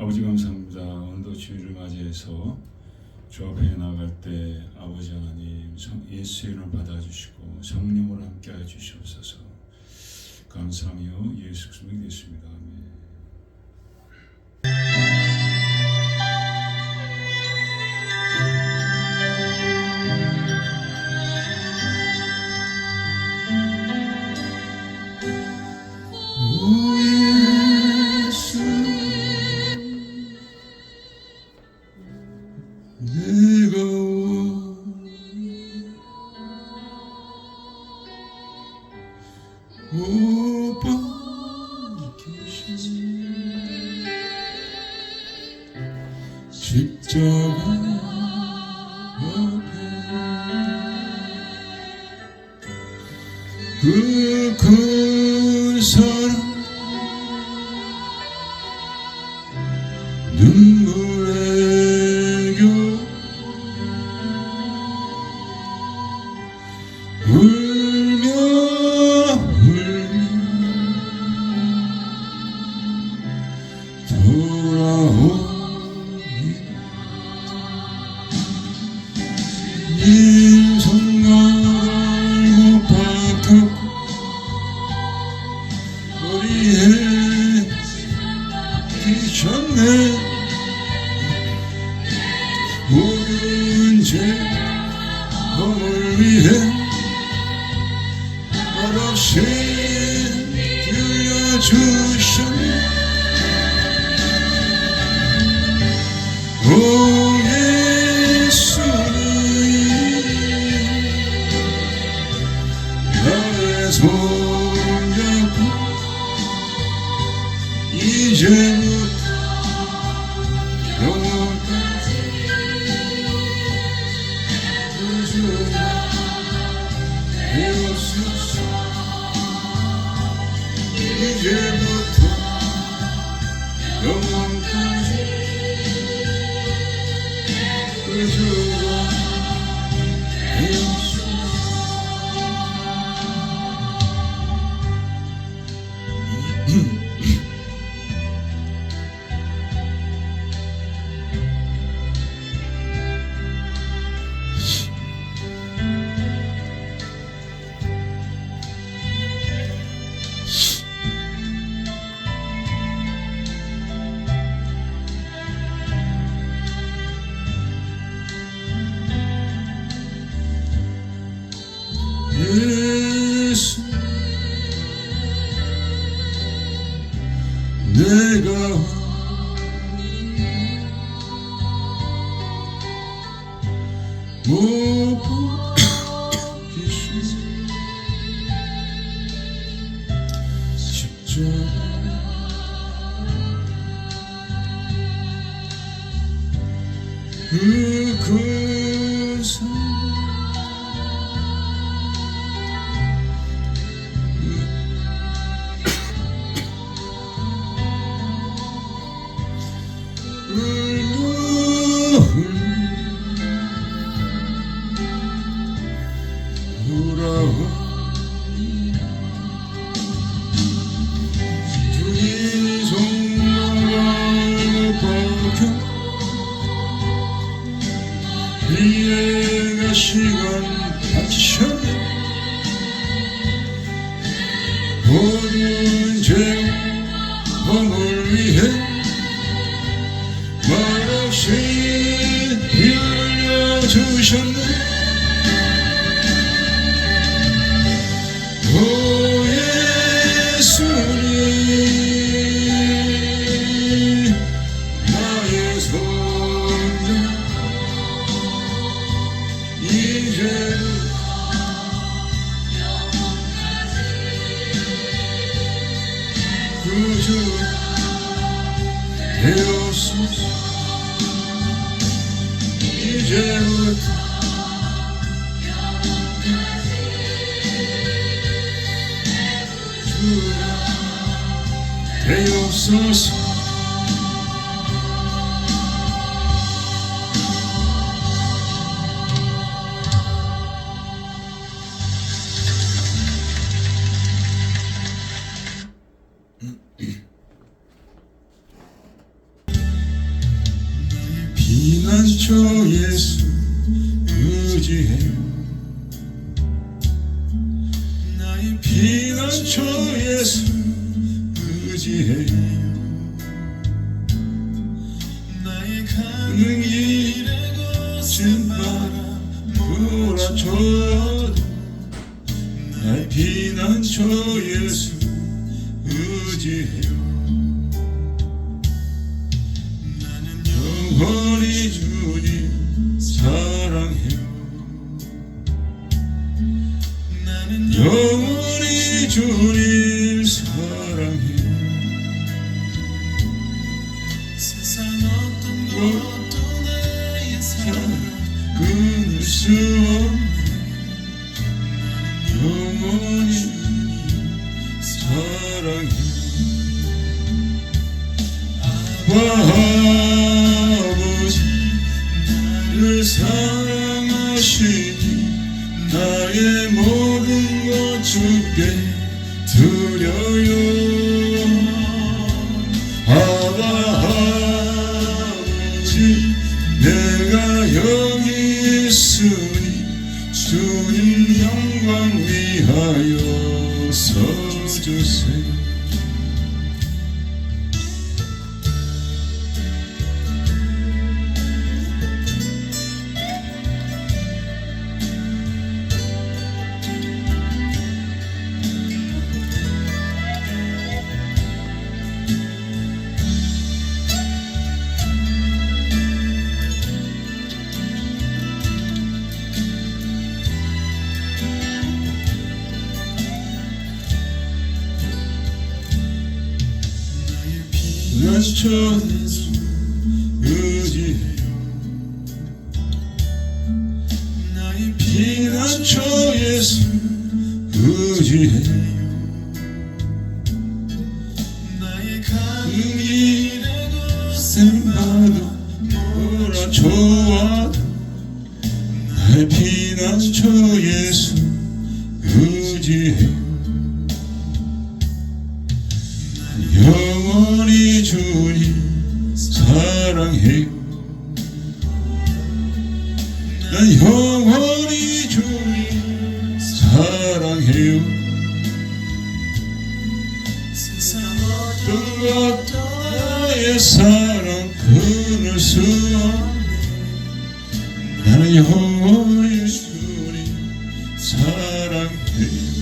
아버지 감사합니다. 오늘도 주일을 맞이해서 주 앞에 나갈 때 아버지 하나님 예수의 이름을 받아주시고 성령으로 함께하여 주시옵소서. 감사하며 예수 그리스도의 이름으로 기도했습니다. 아멘. 십자가 그 큰 사랑 눈물의 교 울며 돌아옵니다. 인성날 못 박혔고 머리에 끼쳤네. 모든 죄 범을 위해 말없이 들려주셨네. 오 예수님 나의 손잡고 이제부터 영원까지 구주가 되옵소서. 이제부터 영원까지 구주가 되옵소서. 예수 내가 못 벗기신 십자가 그 큰 사랑 주님 손가락 박혀 이해가 시간 바치셨네. 모든 죄 범을 위해 말없이 빌려주셨네. 오 예수님 나의 손자 이제부터 구주 되옵소서. 이제부터 주가 되옵소서. 피난처 예수 의지해요. 나의 피난처 예수 의지해요. 나의 가는 길에 거센 바람 몰아쳐도 나의 피난처 예수 의지해요. 나는 영원히 주님 사랑해요. 나는 영원히 주님 사랑해요. 세상 어떤 것도 나의 사랑 끊을 수 없네. 나는 영원히 주님 사랑해요. 아버지 나를 사랑하시니 나의 모든 것 주께 드려요. 아버지 내가 여기 있으니 주님 영광 위하여 서주세요. 피난처 예수 의지해요. 나의 피난처 예수 의지해요. 나의 가는 길에 거센 바다 몰아쳐와도 나의 피난처 예수 의지해요. 영원히 주님 사랑해요. 난 영원히 주님 사랑해요. 세상 어떤 것도 나의 사랑 끊을 수 없네. 나는 영원히 주님 사랑해요.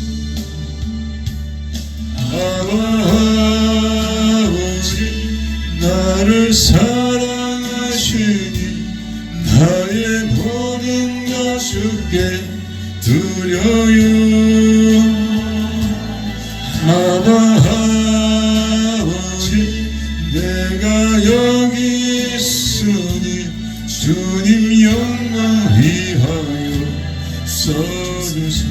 아버지 나를 사랑하시니 나의 모든 것 주께 드려요. 아버지 내가 여기 있으니 주님 영광 위하여 써주세요.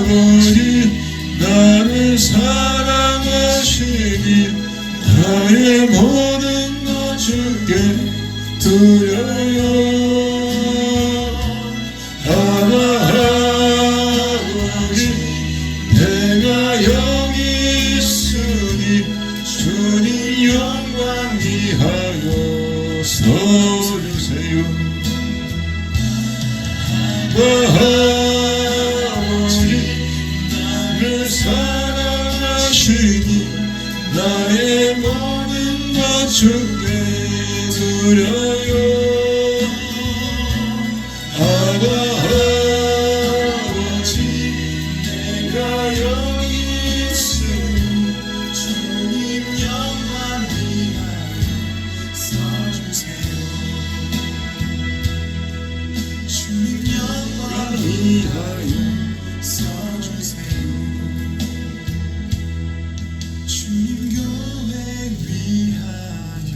아버지 나를 사랑하시니 나의 모든 것 주께 드려요. 아버지 내가 여기 있으니 주님 영광 위하여 서주세요. 아버지 나를 사랑하시니 나의 모든 것 주께 드려요. 아버지 내가 여기 있으니 주님 영광 위하여 써주세요. 주님 영광 위하여 써주세요. 주님 교회 위하여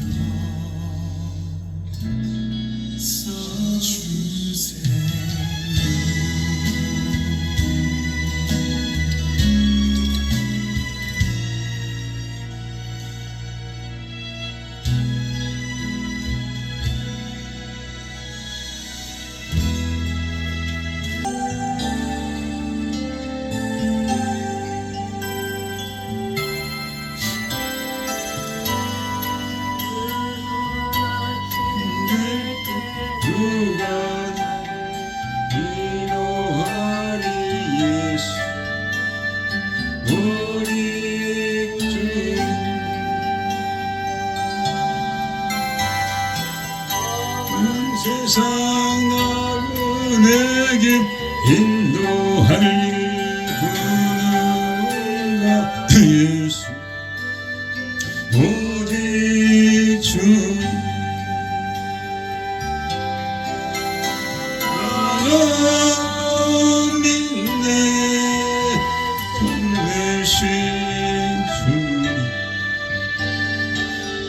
인도할 그누가 예수 오직 주님 나는 믿네 통되신 주님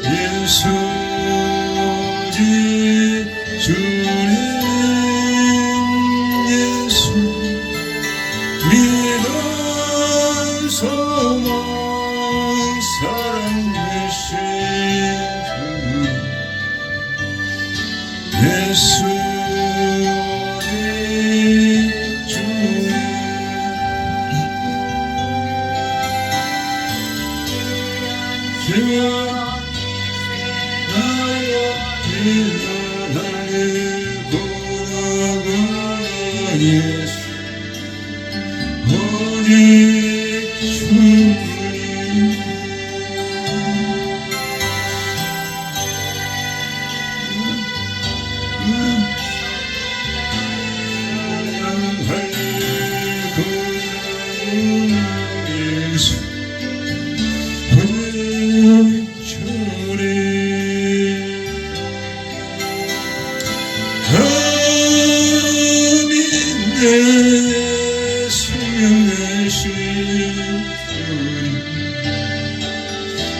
예수 오직 주님 예수 믿음 소망 사랑 되신 주님 예수 오직 주님 예수 오직 주님 예수 오직 주님 내 생명 되신 주님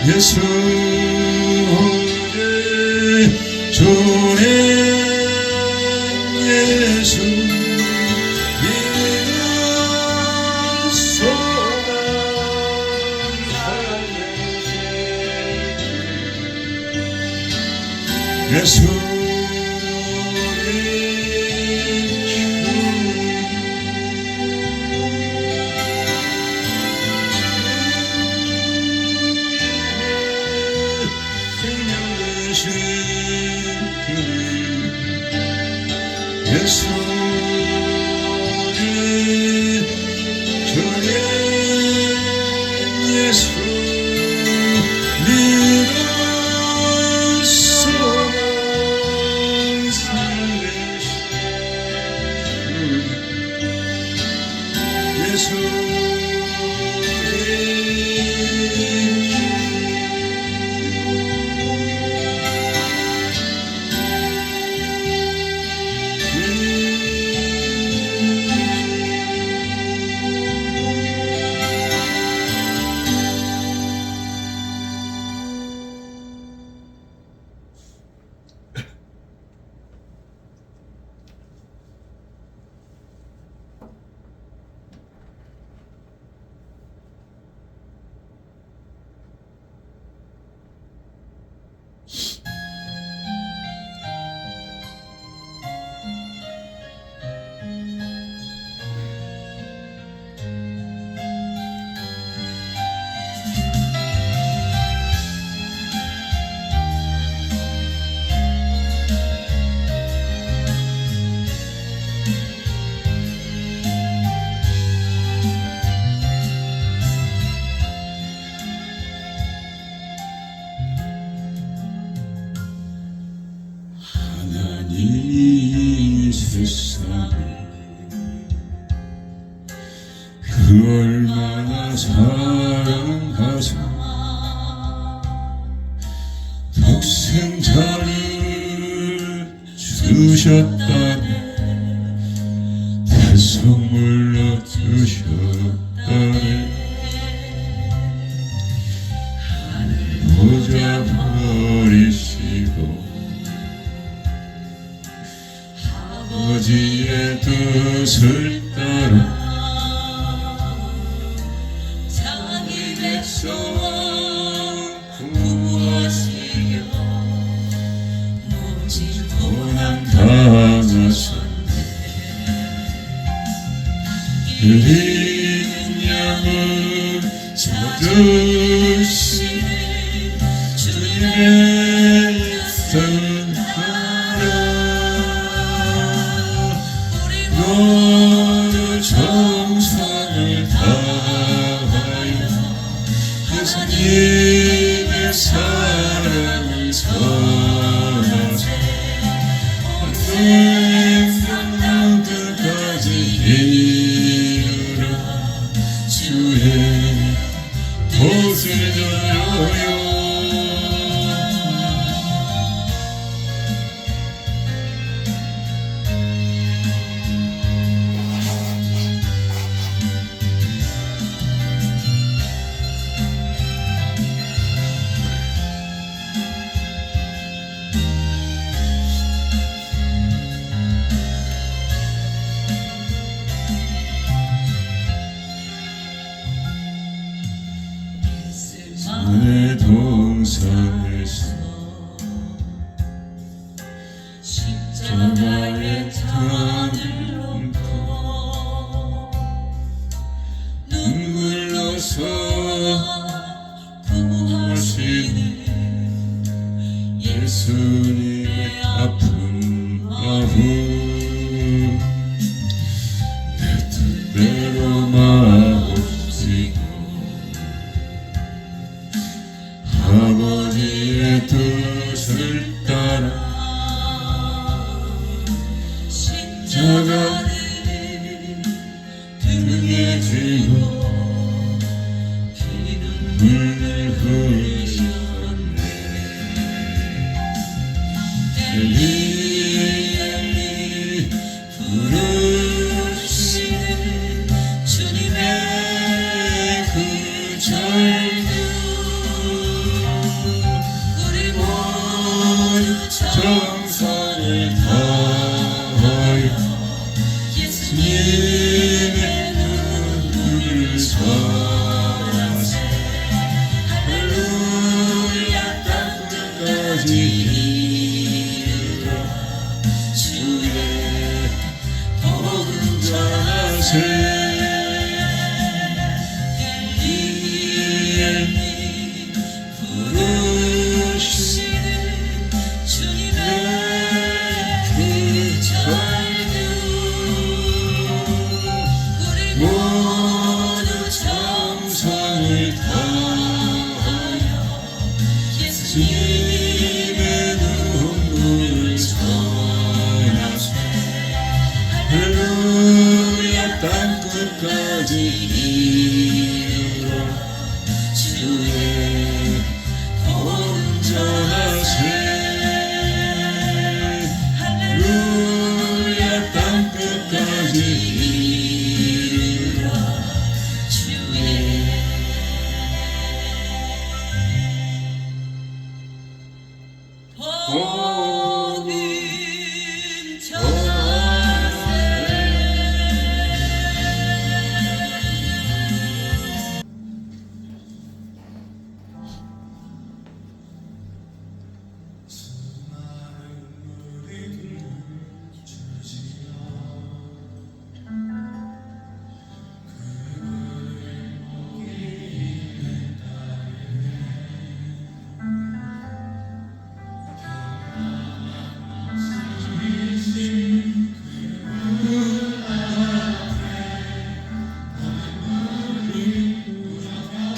예수 오직 주님 예수 믿음 소망 사랑 되신 예수 예수 오직 주님 예수 믿음 소망 사랑 되신 예수 하나님이 세상을 그 얼마나 사랑하사 독생자를 주셨다네 대성물로 주셨다네 보자 버리시고 아버지의 뜻을 따라 자기 백성 구하시려 모진 고난 당하셨네 이는 양을 찾으시네 주님의 선하라 모두 정성을 다하여 예수님의 사랑을 전하세 온 생명 끝까지 옷을 줘요. 내 동산에서 십자가의 탄을 얹고 눈물로서 구하시는 예수님의 아픈 마음 내 뜻대로 마옵시고 아버지의 뜻을 따라 십자가를 등에 지고 피눈물을 흘리셨네. 엘리 엘리 부르시는 주님의 그 절규 정성을 다하여 예수님의 눈물을 전하세. 할렐루야 땅끝까지 이르러 주의 복음 전하세. 엘리 엘리 부르시는 주님의 그 절규 우리 모두 정성을 다하여 예수님의 눈물을 전하세. 할렐루야 땅끝까지 이르러 주의 복음 전하세. 할렐루야 땅끝까지 이르러 주의 복음 전하세.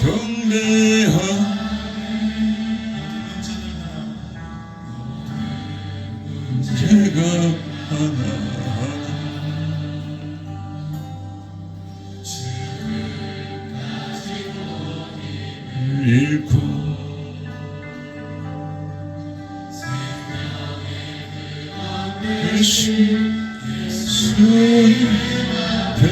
경배하 문제가 하나하나 잃고 예수님 앞에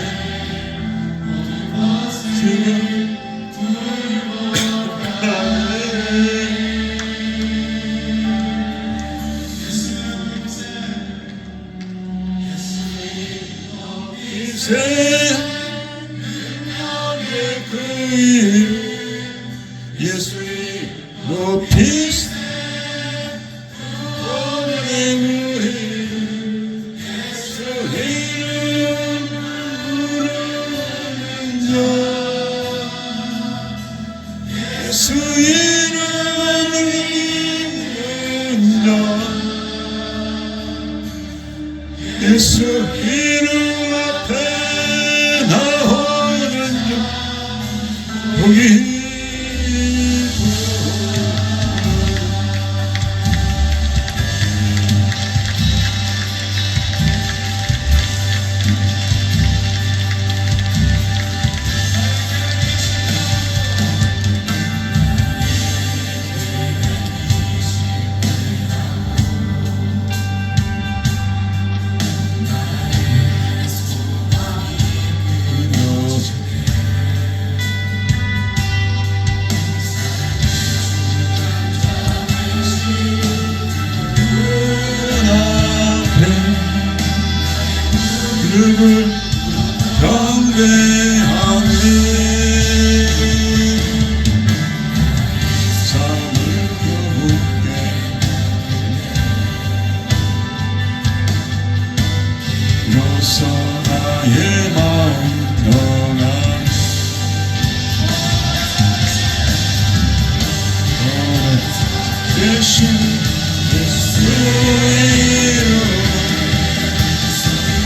생명의 그 이름 예수의 높이세. 오늘의 우리 예수 이름을 부르는 자 예수 이름을 믿는 자 예수 이름 앞에 나오는 자 복이 대신 예수의 이름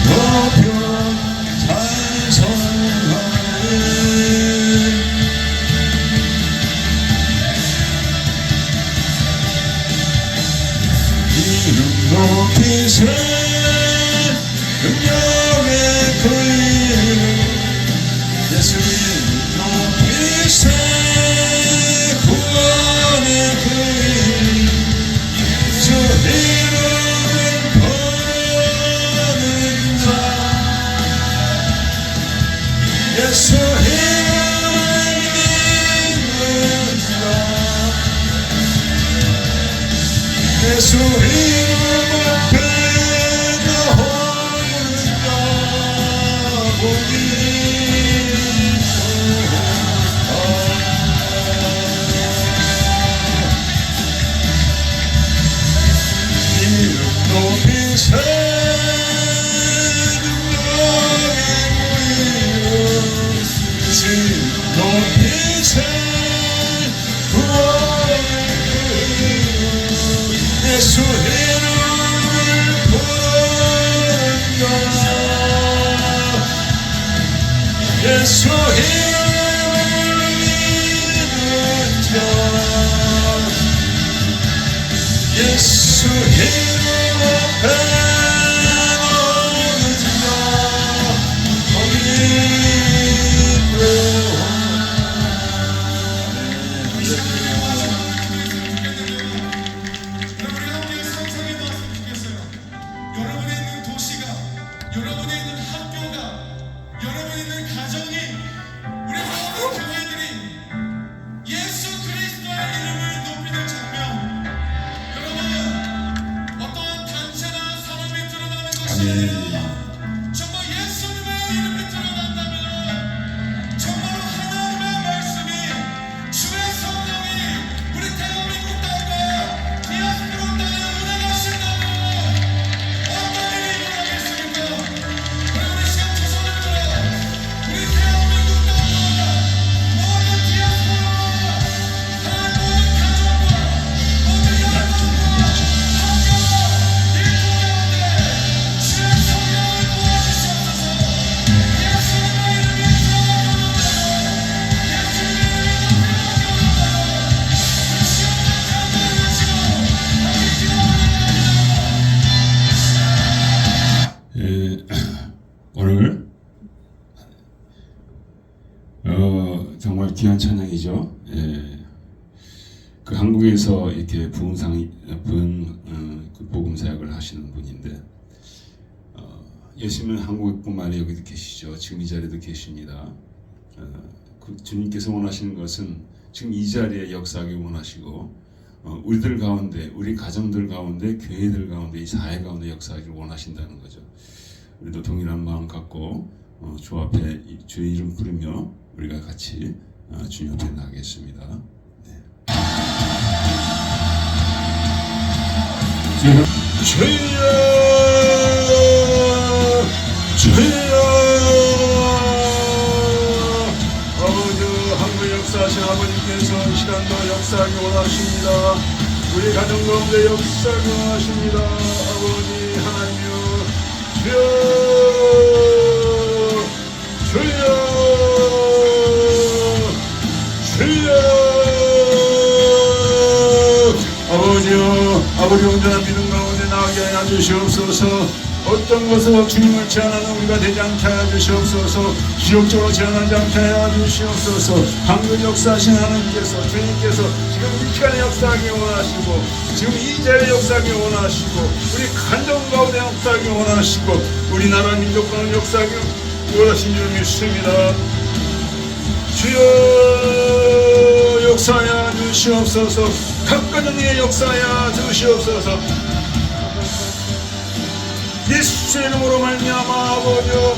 높여 찬송하네. 이름 높이세 능력의 그 이름 예수 이름 높이세 구원의 그 이름 주 이름을 부르는 자 예수 이름을 믿는 자 예수 이름 앞에 나오는 자 보니 높이세 능력의 이름 높이세 구원의 이름 예수 이름을 부르는 자 예수 이름을 믿는 자 예수 이름 정말 예수님의 이름이 드러난다면 정말로 하나님의 말씀이 주의 성령이 우리 대한민국 땅과 디아스포라 땅에 운행하신다면 어떤 일이 일어나겠습니까? 우리 시간 조선을 들어 우리 대한민국 땅과 모든 디아스포라와 모든 가정과 모든 여러분과 학교와 오늘 정말 귀한 찬양이죠. 그 한국에서 이렇게 그 복음 사역을 하시는 분인데 예수님은 한국뿐만 아니라 여기도 계시죠. 지금 이 자리에도 계십니다. 그 주님께서 원하시는 것은 지금 이 자리에 역사하기 원하시고 우리들 가운데, 우리 가정들 가운데, 교회들 가운데, 이 사회 가운데 역사하기를 원하신다는 거죠. 우리도 동일한 마음 갖고 주 앞에 주의 이름 부르며 우리가 같이 주님 앞에 나가겠습니다. 네. 주여 주여 아버지 한국 역사하신 아버지께서 이 시간도 역사하기 원하십니다. 우리 가정 가운데 역사하기 원하십니다. 아버지 하나님이여 주여 주여 아버지여 아버지 온전한 믿음 가운데 나가게 하여 주시옵소서. 어떤 것으로 주님을 제한하는 우리가 되지 않게 하여 주시옵소서. 지역적으로 제한하지 않게 하여 주시옵소서. 한국 역사하신 하나님께서 주님께서 지금 이 시간에 역사하기 원하시고 지금 이 자리에 역사하기 원하시고 우리 간정 가운데 역사하기 원하시고 우리나라 민족 가운데 역사하기 원하신 줄 믿습니다. 주여 역사하여 주시옵소서. 각 가정에 역사하여 주시옵소서. 예수의 이름으로 말미암아 아버지여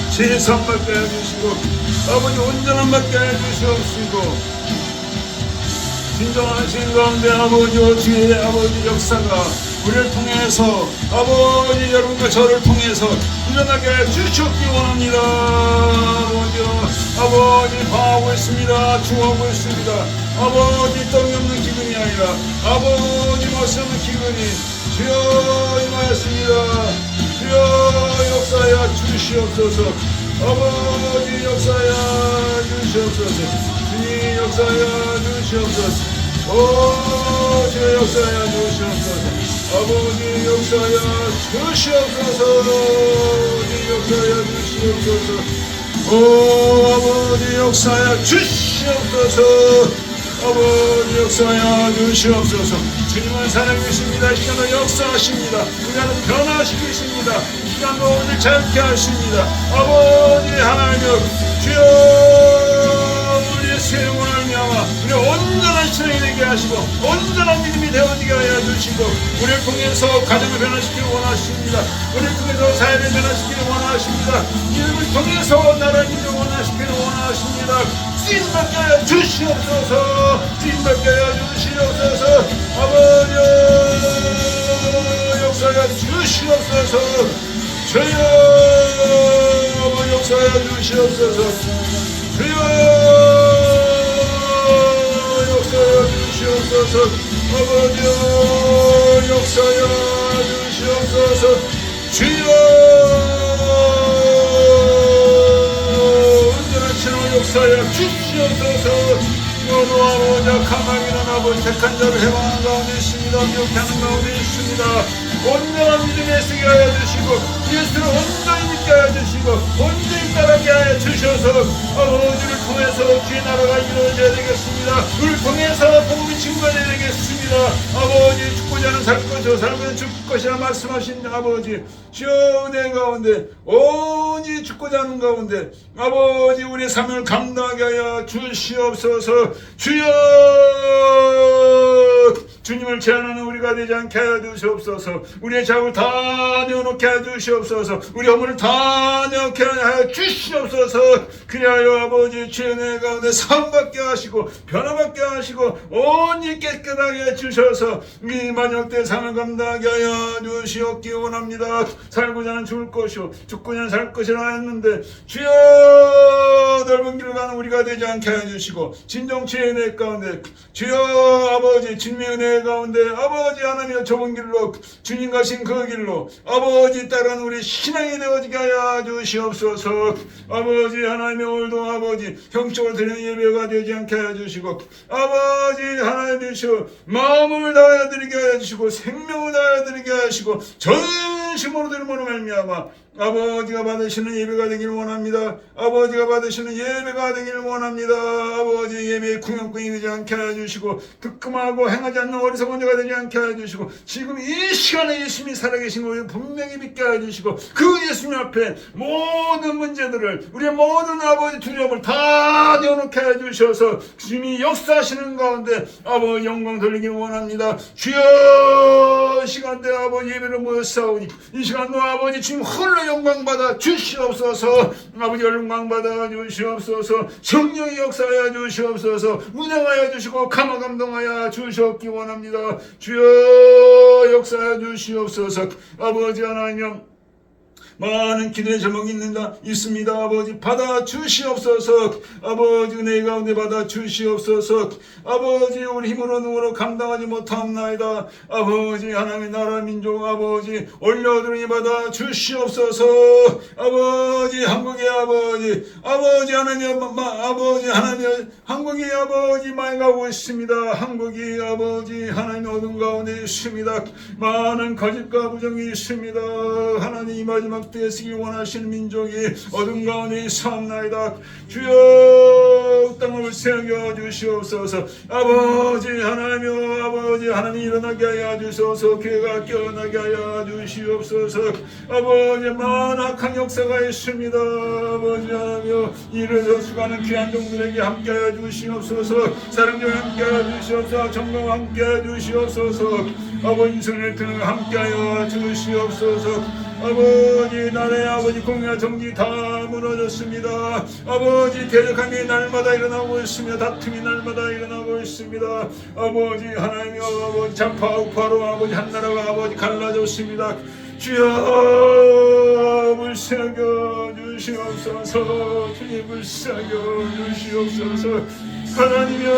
세상 받게 해주시고 아버지 온전한 받게 해주시옵시고 진정하신 가운데 아버지여 주의 아버지 역사가 우리를 통해서 아버지 여러분과 저를 통해서 일어나게 주시옵기 원합니다. 아버지 방하고 있습니다. 중하고 있습니다. 아버지 떡이 없는 기근이 아니라 아버지 맛이 없는 기근이 주여 임하였습니다. 주여 역사하여 주시옵소서. 아버지 역사하여 주시옵소서. 주님 역사하여 주시옵소서. 오 주여 역사하여 주시옵소서. 아버지 역사하여 주시옵소서. 주님 역사하여 주시옵소서. 오 아버지 역사하여 주시옵소서. 아버지 역사하여 주시옵소서. 주님은 살아계십니다. 이 시간도 역사하십니다. 우리는 변화시키십니다. 이 시간도 오늘 젊게 하십니다. 아버지 하나님 주여 우리의 세용을 알미하마 우리 온전한 신앙이 되게 하시고 온전한 믿음이 되어지게 하여 주시고 우리를 통해서 가정을 변화시키기 원하십니다. 우리를 통해서 사회를 변화시키기 원하십니다. 이름을 통해서 나라를 원하시기를 원하십니다. 찐받게 하여 주시옵소서. 찐받게 하여 주시옵소서. 아버지 역사하여 주시옵소서. 주여 아버지 역사하여 주시옵소서. 주여 역사하여 주시옵소서. 아버지 역사하여 주시옵소서. 주여 역사하여 주시옵소서. 너로 아버지 가망이는 아버지 택한 자를 해방하는 가운데 있습니다. 기억하는 가운데 있습니다. 온전한 믿음에 쓰게 하여 주시고 예수를 온전히 믿게 하여 주시고 온전히 따르게 하여 주셔서 아버지를 통해서 주의 나라가 이루어져야 되겠습니다. 우리를 통해서 복음이 증거해야 되겠습니다. 아버지 죽고자 하는 살 것이요 살고자 죽을 것이라 말씀하신 아버지 주여 은혜 가운데 온전히 죽고자 하는 가운데 아버지 우리의 삶을 감당하게 하여 주시옵소서. 주여 주님을 제한하는 우리가 되지 않게 하여 주시옵소서. 우리의 작업을 다 내어놓게 하여 주시옵소서. 우리 허물을 다 내어놓게 하여 주시옵소서. 그리하여 아버지 주의 은혜 가운데 사함받게 하시고 변화받게 하시고 온전히 깨끗하게 해주셔서 이 만역대 삶을 감당하게 하여 주시옵기 원합니다. 살고자 하는 죽을 것이요 죽고자 하는 살 것이라 했는데 주여 넓은 길을 가는 우리가 되지 않게 하여 주시고 진정 주의 은혜 가운데 주여 아버지 주님의 은혜 가운데 아버지 하나님의 좁은 길로 주님 가신 그 길로 아버지 따르는 우리 신앙이 되어지게 하여 주시옵소서. 아버지 하나님의 오늘도 아버지 형식을 드리는 예배가 되지 않게 하여 주시고 아버지 하나님 되시오 마음을 다하여 드리게 하여 주시고 생명을 다하여 드리게 하시고 전심으로 드림으로 말미암아 아버지가 받으시는 예배가 되기를 원합니다. 아버지가 받으시는 예배가 되기를 원합니다. 아버지 예배에 궁연꾼이 되지 않게 하여 주시고 듣끔하고 행하지 않는 어리석은 자가 되지 않게 하여 주시고 지금 이 시간에 예수님이 살아계신 것을 분명히 믿게 하여 주시고 그 예수님 앞에 모든 문제들을 우리의 모든 아버지 두려움을 다 내어놓게 하여 주셔서 주님이 역사하시는 가운데 아버지 영광 돌리기를 원합니다. 주여 시간대 아버지 예배를 모였사오니 이 시간도 아버지 주님 홀로 영광 받아 주시옵소서. 아버지 영광 받아 주시옵소서. 성령의 역사하여 주시옵소서. 운행하여 주시고 감화 감동하여 주시옵기 원합니다. 주여 역사하여 주시옵소서. 아버지 하나님 많은 기도의 제목이 있습니다. 아버지 받아 주시옵소서. 아버지 은혜 가운데 받아 주시옵소서. 아버지 우리 힘으로 능으로 감당하지 못하옵나이다. 아버지 하나님의 나라 민족 아버지 올려드리니 받아 주시옵소서. 아버지 한국의 아버지 하나님 아버지 하나님 한국이 아버지 많이 가고 있습니다. 한국이 아버지 하나님의 어둠 가운데 있습니다. 많은 거짓과 부정이 있습니다. 하나님 이 마지막 때에 쓰길 원하시는 민족이 어둠 가운데 있사옵나이다. 주여 땅을 새겨 주시옵소서. 아버지 하나님여 아버지 하나님 일어나게 하여 주소서. 교회가 깨어나게 하여 주시옵소서. 아버지 만악한 역사가 있습니다. 아버지 하나님여 이를 수고하는 귀한 종들에게 함께 하여 주시옵소서. 사랑과 함께 하여 주시옵소서. 정과 함께 하여 주시옵소서. 아버지 인생을 등을 함께 하여 주시옵소서. 아버지 나라의 아버지 공의와 정지 다 무너졌습니다. 아버지 대적함이 날마다 일어나고 있으며 다툼이 날마다 일어나고 있습니다. 갈라졌습니다. 아버지 하나님 아버지 좌파 우파로 아버지 한나라가 아버지 갈라졌습니다. 주여 불쌍여 주시옵소서. 주님 불쌍여 주시옵소서. 하나님여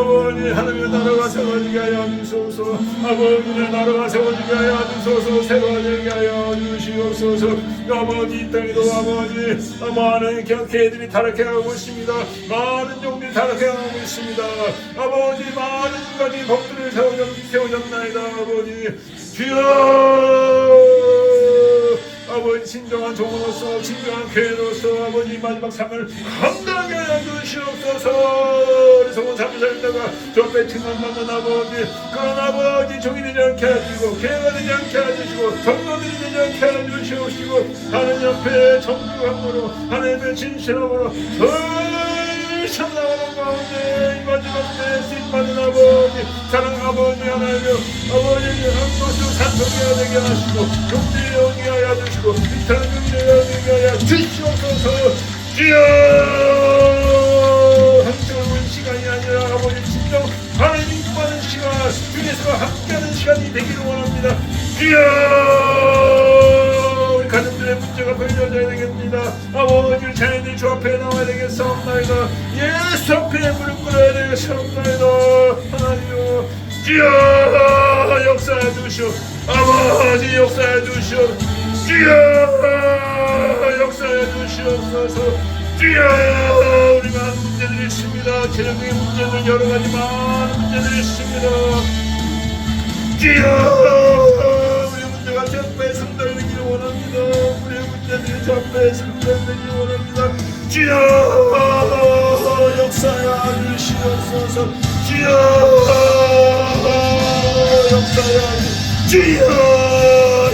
아버지 하나님의 나라가 세워지게 하여 주소서. 아버지의 나라가 세워지게 하여 주소서. 세워지게 하여 주시옵소서. 아버지 이 땅에도 아버지 많은 개들이 타락해가고 있습니다. 많은 종들이 타락해가고 있습니다. 아버지 많은 가지 법들을 세워졌나이다. 아버지 주여 아버지 진정한 종으로서 진정한 교회로서 아버지 마지막 삶을 건강하게 하여 주시옵소서. 성원 삶을 살다가 저 배칭만 받는 아버지 그런 아버지 종이 되지 않게 하시고 교회가 되지 않게 하시고 성도들이 되지 않게 하시옵시고 하나님 앞에 정중함으로 하나님의 진실함으로 천나가는 가운데 이 마지막 때에 쓰임받는 아버지 사랑 아버지 하나님 아버지 한 것으로 산성해야 되게 하시고 용기에 오게 하여 주시고 비타는 용기에 오게 하여 주시옵소서. 주여 한쪽은 시간이 아니라 아버지 진정 하나님 받는 시간 주께서 함께하는 시간이 되기를 원합니다. 주여 가정들의 문제가 벌려져야 되겠습니다. 아버지 자녀들이 주 앞에 나와야 되겠사옵나이다. 예수 앞에 무릎 꿇어야 되겠사옵나이다. 하나님여 주여 역사해 주시오. 아버지 역사해 주시오. 주여 역사해 주시옵소서. 주여 우리 많은 문제들이 있습니다. 체력적인 문제들 여러가지 많은 문제들이 있습니다. 주여 우리 문제가 저 앞에 상달되기를 원합니다. 우리의 문제들이 저 앞에 상달되기를 원합니다. 주여 역사해 주시옵소서. 주여 역사해 주여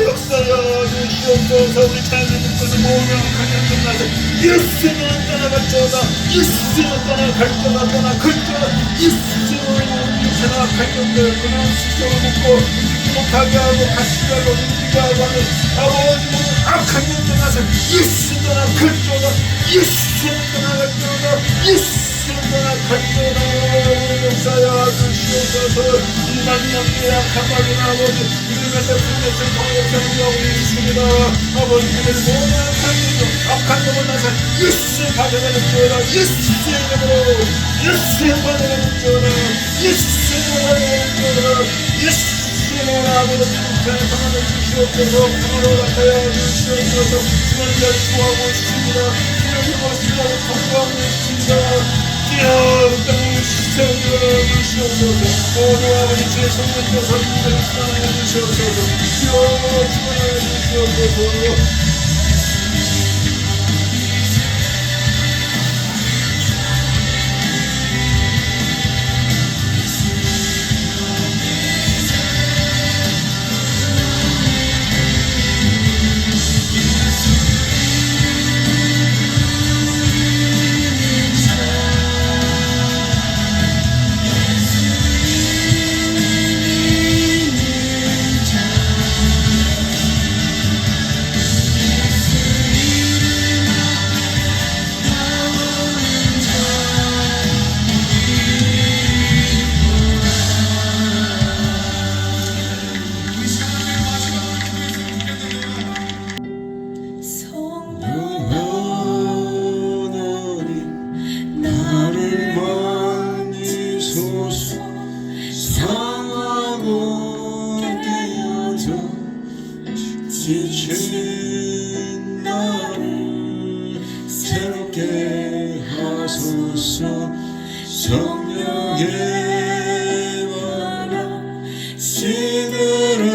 역사여 주시옵소서. 우리 자녀들 것을 모으며 강연끝나서 예수는 떠나갈지어다. 예수는 떠나갈지어다. 떠나갈지어다. 예수는 육체나 강연들 그는 스스로 묻고 못하게 하고 가시게 하고 움직이게 하고 하는 아버지 모든 악한 년 떠나서 예수 떠나갈지어다. 예수는 떠나갈지어다. 예수는 떠나갈지어다. 역사여 주시옵소서. 이 마지막 때에 악한 마귀는 아버지 이름에서 분에서 동역사를 하고 있습니다. 아버지 그들은 모든 악한 놈을 나서 예수의 받아가는 주어라. 예수의 이름으로 예수의 받아가는 주어라. 예수의 받아가는 주어라. 예수의 이름으로 아버지 목사의 방안을 주시옵소서. 방안으로 나타야 주시옵소서. 주님을 위하여 구하고 있습니다. 주님을 위하여 통과하고 있습니다. 주여 땅을 세우여 주시옵소서. 오늘 아버지 주의 성령께서 성령을 사랑해 주시옵소서. 주여 축원하여 주시옵소서. 지친 나를 새롭게 하소서. 성령의 와라 시들은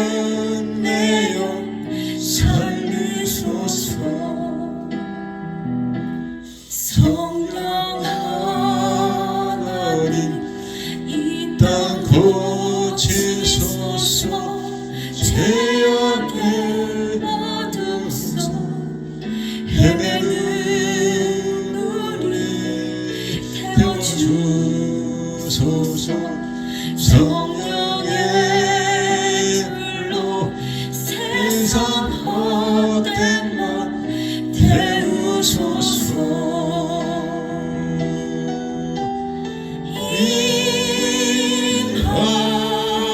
내 영 살리소서. 성령 하나님 이 땅 고치소서. 죄악의 받으소 헤매는 우리 태워주소서. 성령의 불로 세상 헛된 것 태우소서.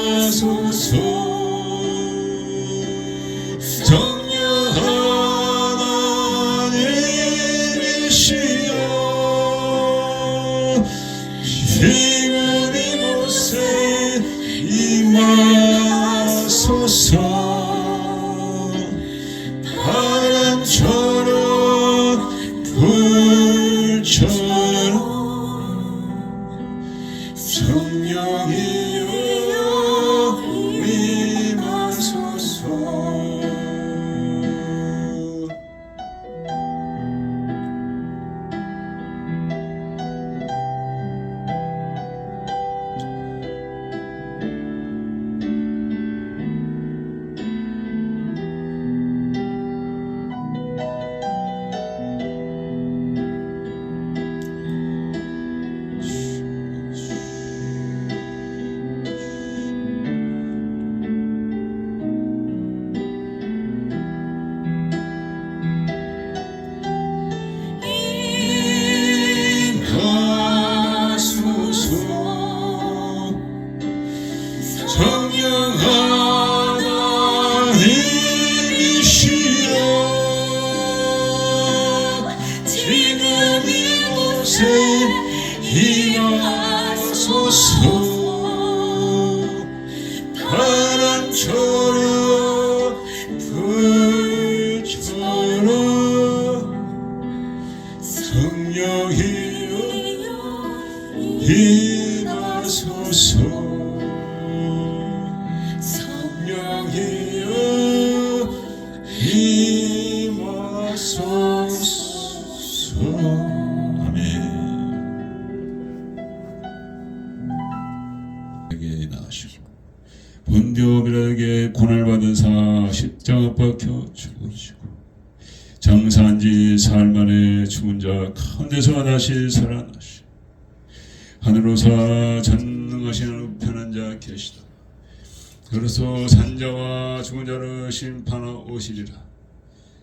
임하소서. 성령 하나님이시여 지금 이곳에 임하소서. 바람처럼 불처럼 성령이여 임하소서. 성령 하나님이시여 지금 이곳에 임하소서. 바람처럼 불처럼 성령이여 임하소서. 성령이여 임하소서. 아멘. 에게 나으시고 본디오 빌라에게 고난받은 사 십자가 박혀 죽으시고 장사한 지 사흘 만에 죽은 자 가운데서 다시 살아나시고 하늘로사 전능하신 우편한 자 계시다. 그래서 산자와 죽은 자를 심판하오시리라.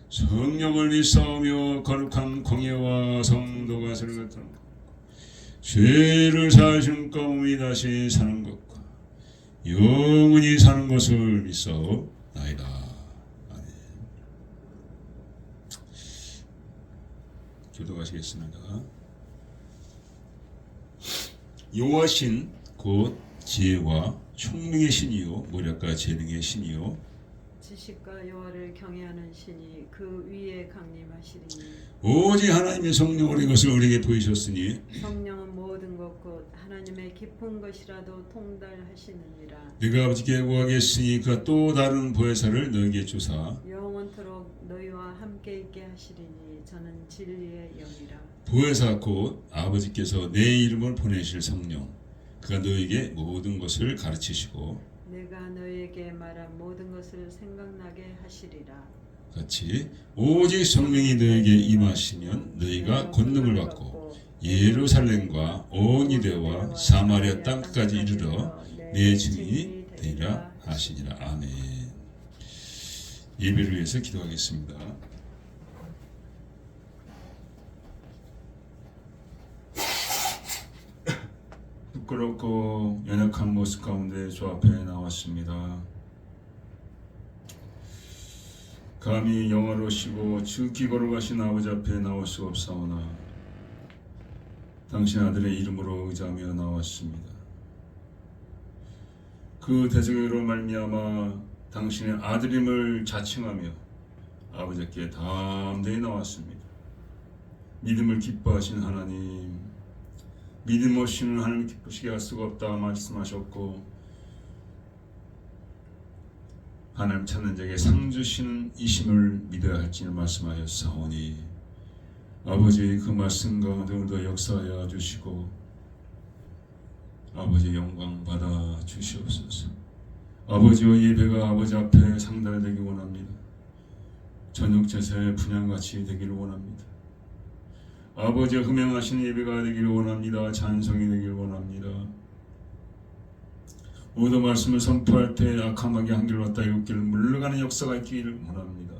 성령을 믿사오며 거룩한 공예와 성도가 설거하는 죄를 사하시는 가운데 다시 사는 것과 영원히 사는 것을 믿사오나이다. 아멘. 기도하시겠습니다. 여호와신 곧 지혜와 총명의 신이요 모략과 재능의 신이요 지식과 여호와를 경외하는 신이 그 위에 강림하시리니 오직 하나님의 성령으로 이것을 우리에게 보이셨으니 성령은 모든 것 곧 하나님의 깊은 것이라도 통달하시느니라. 네가 아버지께 구하겠으니 그가 또 다른 보혜사를 너에게 주사 영원토록 너희와 함께 있게 하시리니 저는 진리의 영이라. 보혜사 곧 아버지께서 내 이름을 보내실 성령 그가 너에게 모든 것을 가르치시고 내가 너희에게 말한 모든 것을 생각나게 하시리라. 같이 오직 성령이 너에게 임하시면 너희가 권능을 받고 예루살렘과 온 유대와 사마리아 땅까지 이르러 내 증인이 되리라 하시니라. 아멘. 예배를 위해서 기도하겠습니다. 부끄럽고 연약한 모습 가운데 주 앞에 나왔습니다. 감히 영화로시고 죽기 걸어가신 아버지 앞에 나올 수 없사오나 당신 아들의 이름으로 의지하며 나왔습니다. 그 대적으로 말미암아 당신의 아들임을 자칭하며 아버지께 담대히 나왔습니다. 믿음을 기뻐하신 하나님, 믿음 없이는 하나님 기쁘시게 할 수가 없다 말씀하셨고 하나님 찾는 자에게 상 주시는 이심을 믿어야 할지를 말씀하셨사오니 아버지 그 말씀 가운데 오늘도 역사하여 주시고 아버지 영광 받아 주시옵소서. 아버지와 예배가 아버지 앞에 상달되기 원합니다. 저녁 제사의 분향같이 되기를 원합니다. 아버지가 흠양하신 예배가 되기를 원합니다. 찬송이 되기를 원합니다. 모든 말씀을 선포할 때 악함하게 한결 왔다 일곱 길을 물러가는 역사가 있기를 원합니다.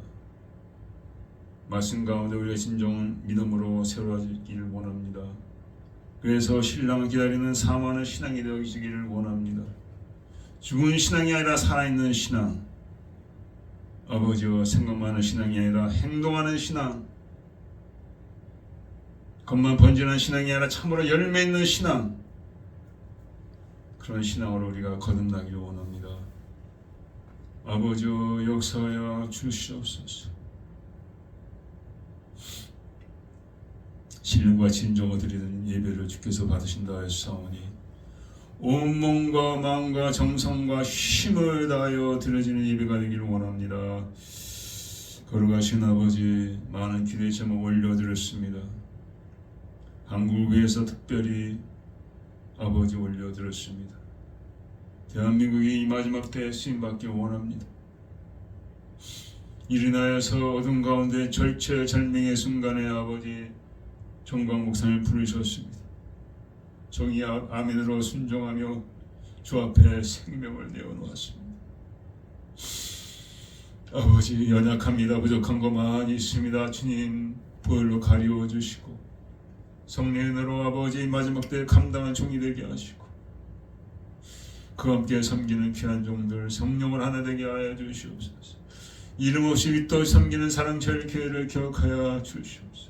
말씀 가운데 우리의 심정은 믿음으로 세워지기를 원합니다. 그래서 신랑을 기다리는 사모하는 신앙이 되어지기를 원합니다. 죽은 신앙이 아니라 살아있는 신앙, 아버지와 생각만하는 신앙이 아니라 행동하는 신앙, 겉만 번지는 신앙이 아니라 참으로 열매 있는 신앙, 그런 신앙으로 우리가 거듭나기를 원합니다. 아버지와 역사하여 주시옵소서. 신령과 진정을 드리는 예배를 주께서 받으신다 하였사오니 온 몸과 마음과 정성과 힘을 다하여 드려지는 예배가 되기를 원합니다. 거룩하신 아버지, 많은 기도의 제목 올려드렸습니다. 한국을 위해서 특별히 아버지 올려드렸습니다. 대한민국이 이 마지막 때에 쓰임받기 원합니다. 일어나여서 어둠 가운데 절체절명의 순간에 아버지 정광 목사님을 부르셨습니다. 정의 아멘으로 순종하며 주 앞에 생명을 내어놓았습니다. 아버지, 연약합니다. 부족한 거 많이 있습니다. 주님 보혈로 가리워 주시고 성령의 은혜로 아버지 마지막 때에 감당한 종이 되게 하시고 그와 함께 섬기는 귀한 종들 성령을 하나 되게 하여 주시옵소서. 이름 없이 윗도 섬기는 사랑제일교회를 기억하여 주시옵소서.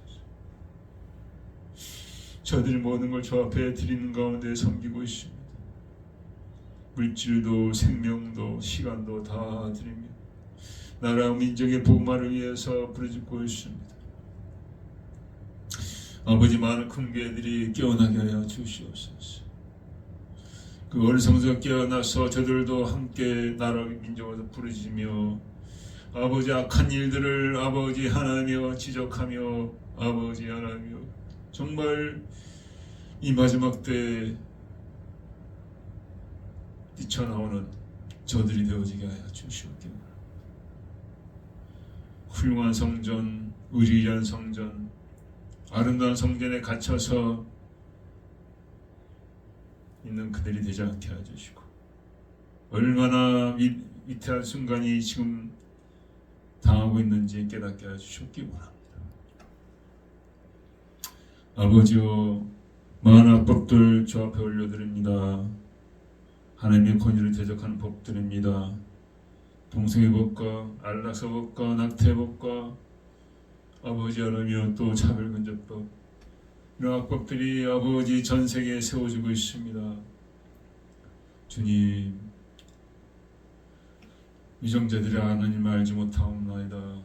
저들이 모든 걸 주 앞에 드리는 가운데 섬기고 있습니다. 물질도 생명도 시간도 다 드리며 나라 민족의 복음화를 위해서 부르짖고 있습니다. 아버지, 많은 큰 교회들이 깨어나게 하여 주시옵소서. 그 어리석어서 깨어나서 저들도 함께 나라 민족에서 부르짖으며 아버지 악한 일들을 아버지 하나며 지적하며 아버지 하나며 정말 이 마지막 때 뛰쳐나오는 저들이 되어지게 하여 주시옵기를. 훌륭한 성전, 의리한 성전, 아름다운 성전에 갇혀서 있는 그들이 되지 않게 해주시고 얼마나 위태한 순간이 지금 당하고 있는지 깨닫게 해주셨기 원합니다. 아버지여, 많은 악법들 주 앞에 올려드립니다. 하나님의 권위를 대적하는 법들입니다. 동성애 법과 안락사 법과 낙태 법과 아버지 하나며 또 차별금지법, 이런 악법들이 아버지 전 세계에 세워지고 있습니다. 주님, 위정자들이 하나님을 알지 못하옵나이다.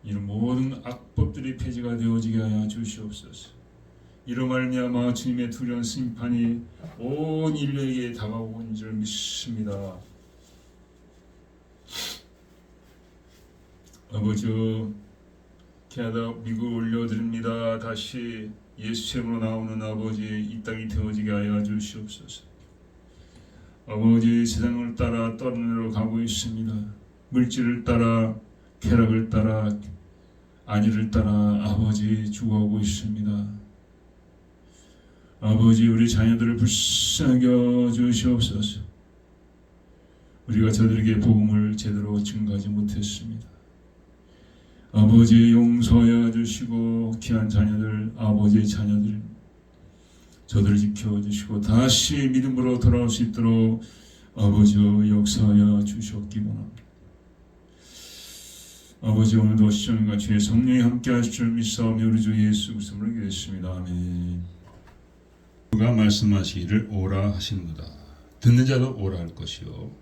이런 모든 악법들이 폐지가 되어지게 하여 주시옵소서. 이로 말미암아 주님의 두려운 심판이 온 인류에게 다가오고 있는 줄 믿습니다. 아버지, 캐나다, 미국 올려드립니다. 다시 예수 이름으로 나오는 아버지 이 땅이 되어지게 하여 주시옵소서. 아버지, 세상을 따라 떠나러 가고 있습니다. 물질을 따라, 쾌락을 따라, 안위를 따라 아버지 죽어가고 있습니다. 아버지, 우리 자녀들을 불쌍히 여겨 주시옵소서. 우리가 저들에게 복음을 제대로 증거하지 못했습니다. 아버지, 용서하여 주시고 귀한 자녀들, 아버지의 자녀들, 저들을 지켜주시고 다시 믿음으로 돌아올 수 있도록 아버지여 역사하여 주셨기 원합니다. 아버지, 오늘도 시청과 주의 성령이 함께 하실 줄 믿사오며 우리 주 예수 그리스도를 기도했습니다. 아멘. 누가 말씀하시기를 오라 하시는도다. 듣는 자도 오라 할 것이요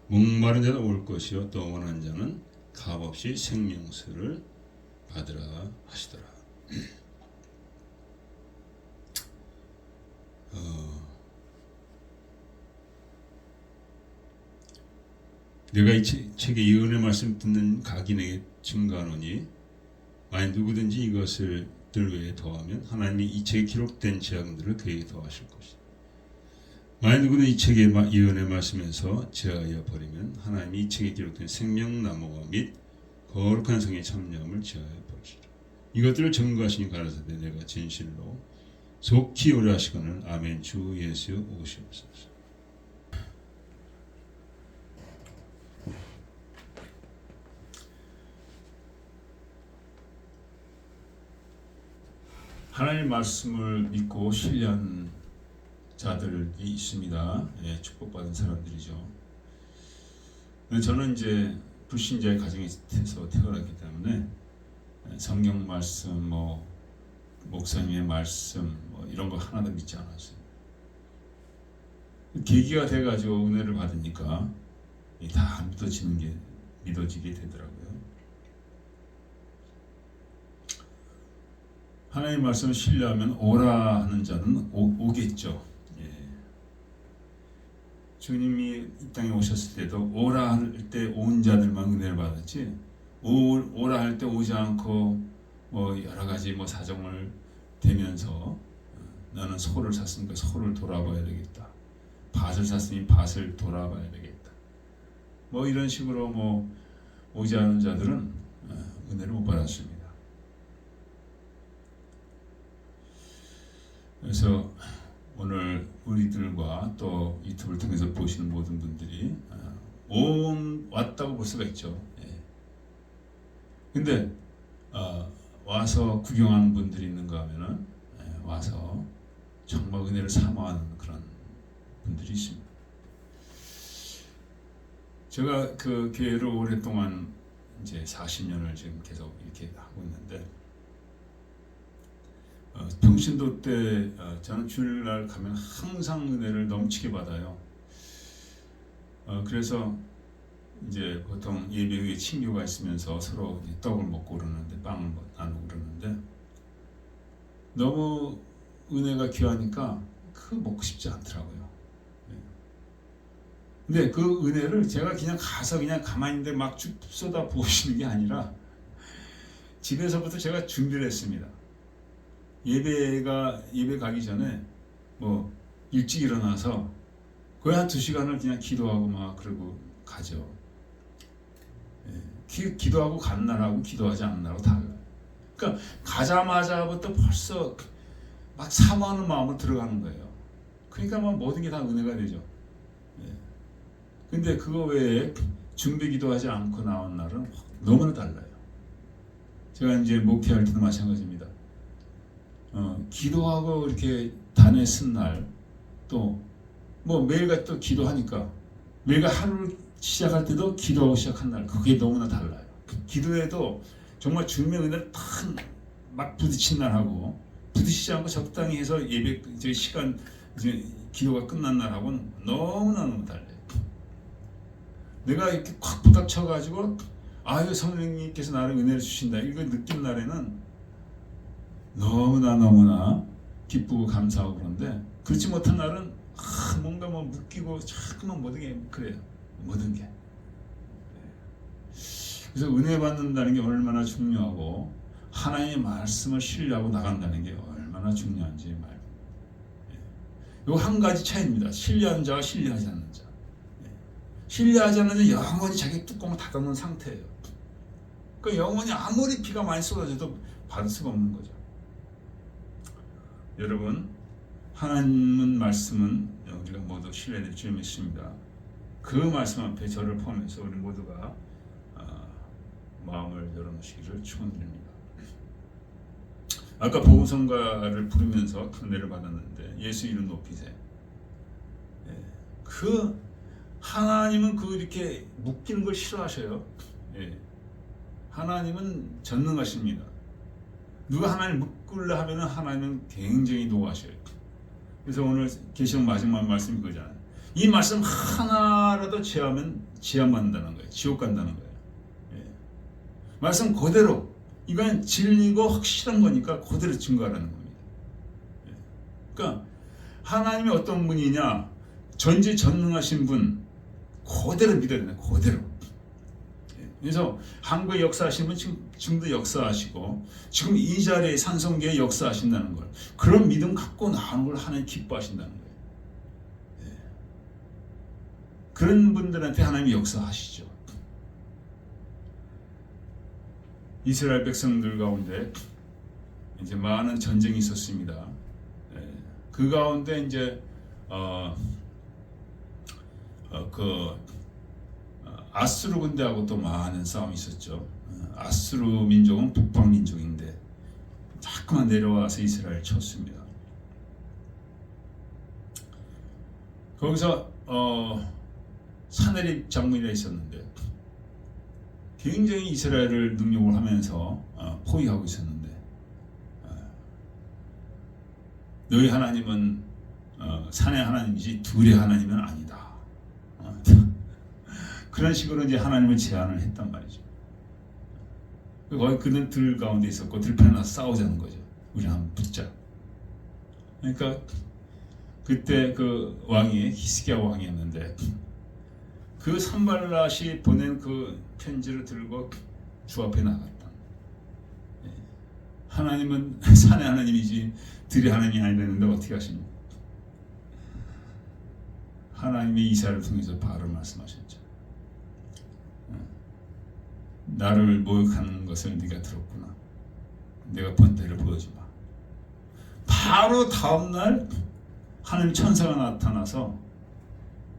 목마른 자도 올 것이요 또 원하는 자는 값없이 생명수를 받으라 하시더라. 내가 이 책에 이 은혜 말씀 듣는 각인에게 증거하노니 만약 누구든지 이것을 들 외에 더하면 하나님이 이 책에 기록된 제약들을 그에게 더하실 것이다. 만약 누구는 이 책에 이 은혜 말씀에서 제하여 버리면 하나님이 이 책에 기록된 생명나무와 및 거룩한 성의 참여함을 제하여 버리시라. 이것들을 증거하시니 가라사대 내가 진실로 속히 오래 하시거늘 아멘. 주 예수 오시옵소서. 하나님 말씀을 믿고 신뢰한 자들이 있습니다. 예, 축복받은 사람들이죠. 근데 저는 이제 불신자의 가정에서 태어났기 때문에 성경 말씀, 뭐 목사님의 말씀, 뭐 이런 거 하나도 믿지 않았어요. 계기가 돼가지고 은혜를 받으니까 다 믿어지게 되더라고요. 하나님 말씀을 신뢰하면 오라 하는 자는 오겠죠. 예. 주님이 이 땅에 오셨을 때도 오라 할 때 온 자들만 은혜를 받았지, 오라 할 때 오지 않고 뭐 여러 가지 뭐 사정을 대면서 나는 소를 샀으니까 소를 돌아봐야 되겠다, 밭을 샀으니 밭을 돌아봐야 되겠다, 뭐 이런 식으로 뭐 오지 않은 자들은 은혜를 못 받았습니다. 그래서 오늘 우리들과 또 유튜브를 통해서 보시는 모든 분들이 왔다고 볼 수가 있죠. 예. 근데 와서 구경하는 분들이 있는가 하면은 와서 정말 은혜를 사모하는 그런 분들이 있습니다. 제가 그 교회를 오랫동안 이제 40년을 지금 계속 이렇게 하고 있는데, 평신도 때 저는 주일날 가면 항상 은혜를 넘치게 받아요. 그래서 이제 보통 예배 후에 친교가 있으면서 서로 떡을 먹고 그러는데, 빵을 나누고 그러는데, 너무 은혜가 귀하니까 그거 먹고 싶지 않더라고요. 근데 그 은혜를 제가 그냥 가서 그냥 가만히 있는데 막 쭉 쏟아 부으시는 게 아니라 집에서부터 제가 준비를 했습니다. 예배 가기 전에 뭐 일찍 일어나서 거의 한 2시간을 그냥 기도하고 막 그러고 가죠. 예, 기도하고 간 날하고 기도하지 않는 날하고 달라요. 그러니까 가자마자부터 벌써 막 사모하는 마음으로 들어가는 거예요. 그러니까 막 모든 게 다 은혜가 되죠. 예. 근데 그거 외에 준비 기도하지 않고 나온 날은 너무나 달라요. 제가 이제 목회할 때도 마찬가지입니다. 기도하고 이렇게 단에 쓴 날, 또 뭐 매일같이 또 기도하니까 매일같이 하루를 시작할 때도 기도하고 시작한 날, 그게 너무나 달라요. 기도에도 정말 주님의 은혜를 막 부딪힌 날하고 부딪히지 않고 적당히 해서 예배 이제 시간 이제 기도가 끝난 날하고는 너무 달라요. 내가 이렇게 콱 부닥쳐가지고 아유 성령님께서 나를 은혜를 주신다 이거 느낀 날에는 너무나 기쁘고 감사하고 그런데, 그렇지 못한 날은 뭔가 뭐 묶이고 자꾸만 모든 게 그래요. 모든 게. 그래서 은혜 받는다는 게 얼마나 중요하고 하나님의 말씀을 신뢰하고 나간다는 게 얼마나 중요한지 말. 이거 한 가지 차이입니다. 신뢰하는 자와 신뢰하지 않는 자. 신뢰하지 않는 자는 영원히 자기 뚜껑을 닫아놓은 상태예요. 그러니까 영원히 아무리 비가 많이 쏟아져도 받을 수가 없는 거죠. 여러분, 하나님 말씀은 우리가 모두 신뢰될 줄 믿습니다. 그 말씀 앞에 저를 포함해서 우리 모두가 마음을 열어놓으시기를 축원드립니다. 아까 복음성가를 부르면서 은혜를 받았는데, 예수 이름 높이세. 그 하나님은 그 이렇게 묶이는 걸 싫어하셔요. 하나님은 전능하십니다. 누가 하나님 묶으려 하면 하나님은 굉장히 노하셔요. 그래서 오늘 계시록 마지막 말씀이 그거잖아요. 이 말씀 하나라도 제하면 제한받는다는 거예요. 지옥 간다는 거예요. 말씀 그대로, 이건 진리고 확실한 거니까 그대로 증거하라는 겁니다. 그러니까 하나님이 어떤 분이냐, 전지전능하신 분 그대로 믿어야 되나, 그대로. 그래서 한국의 역사하시는 분 지금도 역사하시고, 지금 이 자리에 산성교회 역사하신다는 걸, 그런 믿음 갖고 나오는 걸 하나님 기뻐하신다는 거예요. 그런 분들한테 하나님이 역사하시죠. 이스라엘 백성들 가운데 이제 많은 전쟁이 있었습니다. 그 가운데 이제 아수르 군대하고 또 많은 싸움이 있었죠. 아수르 민족은 북방 민족인데 자꾸만 내려와서 이스라엘 쳤습니다. 거기서 사내립 장군이라 있었는데 굉장히 이스라엘을 능욕을 하면서 포위하고 있었는데 너희 하나님은 산의 하나님이지 둘의 하나님은 아니다. 그런 식으로 이제 하나님을 제안을 했단 말이죠. 거기 그는 들 가운데 있었고 들판에 나서 싸우자는 거죠. 우리 한번 붙자. 그러니까 그때 그 왕이 히스기야 왕이었는데 그 산발랏이 보낸 그 편지를 들고 주 앞에 나갔다. 하나님은 산의 하나님이지 들의 하나님이 아니라는데 어떻게 하십니까? 하나님이 이사야를 통해서 바로 말씀하셨죠. 나를 모욕하는 것을 네가 들었구나. 내가 번뇌를 보여주마. 바로 다음날 하나님 천사가 나타나서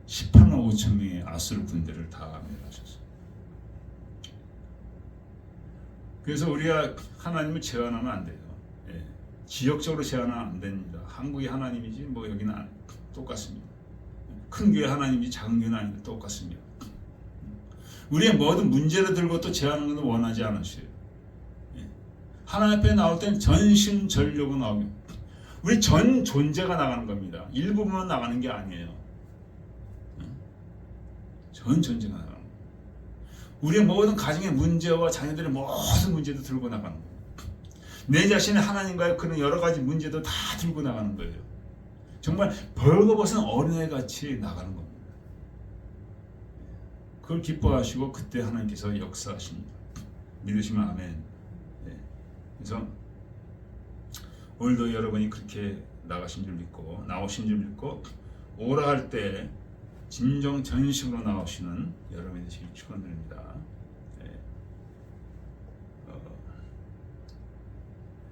18만 5천 명의 아수르 군대를 다 멸하셨어요. 그래서 우리가 하나님을 제한하면 안 돼요. 지역적으로 제한하면 안 됩니다. 한국이 하나님이지 뭐 여기는 똑같습니다. 큰 교회 하나님이지 작은 교회는 아닌데 똑같습니다. 우리의 모든 문제를 들고 또 제한하는 것은 원하지 않으셔요. 하나님 앞에 나올 땐 전심전력으로 나오고 우리 전 존재가 나가는 겁니다. 일부분만 나가는 게 아니에요. 전 존재가 나가는 거예요. 우리의 모든 가정의 문제와 자녀들의 모든 문제도 들고 나가는 거예요. 내 자신의 하나님과의 그런 여러 가지 문제도 다 들고 나가는 거예요. 정말 벌거벗은 어린애같이 나가는 겁니다. 그걸 기뻐하시고 그때 하나님께서 역사하십니다. 믿으시면 아멘. 그래서 오늘도 여러분이 그렇게 나가신 줄 믿고 나오신 줄 믿고 오라 할 때 진정 전심으로 나오시는 여러분이 되시길 축원드립니다.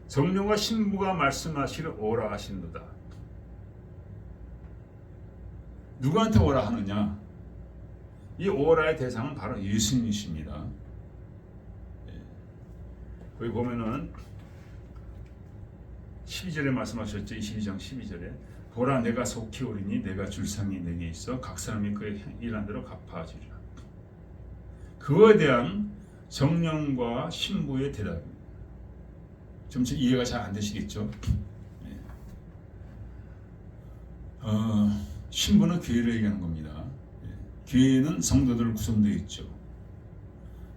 성령과 신부가 말씀하시를 오라 하신도다. 누구한테 오라 하느냐? 이 오라의 대상은 바로 예수님이십니다. 거기 보면은 12절에 말씀하셨죠. 22장 12절에 보라 내가 속히 오리니 내가 줄 상이 내게 있어 각 사람이 그의 일한 대로 갚아주리라. 그거에 대한 성령과 신부의 대답입니다. 좀 이해가 잘 안 되시겠죠? 신부는 교회를 얘기하는 겁니다. 교회는 성도들 구성되어 있죠.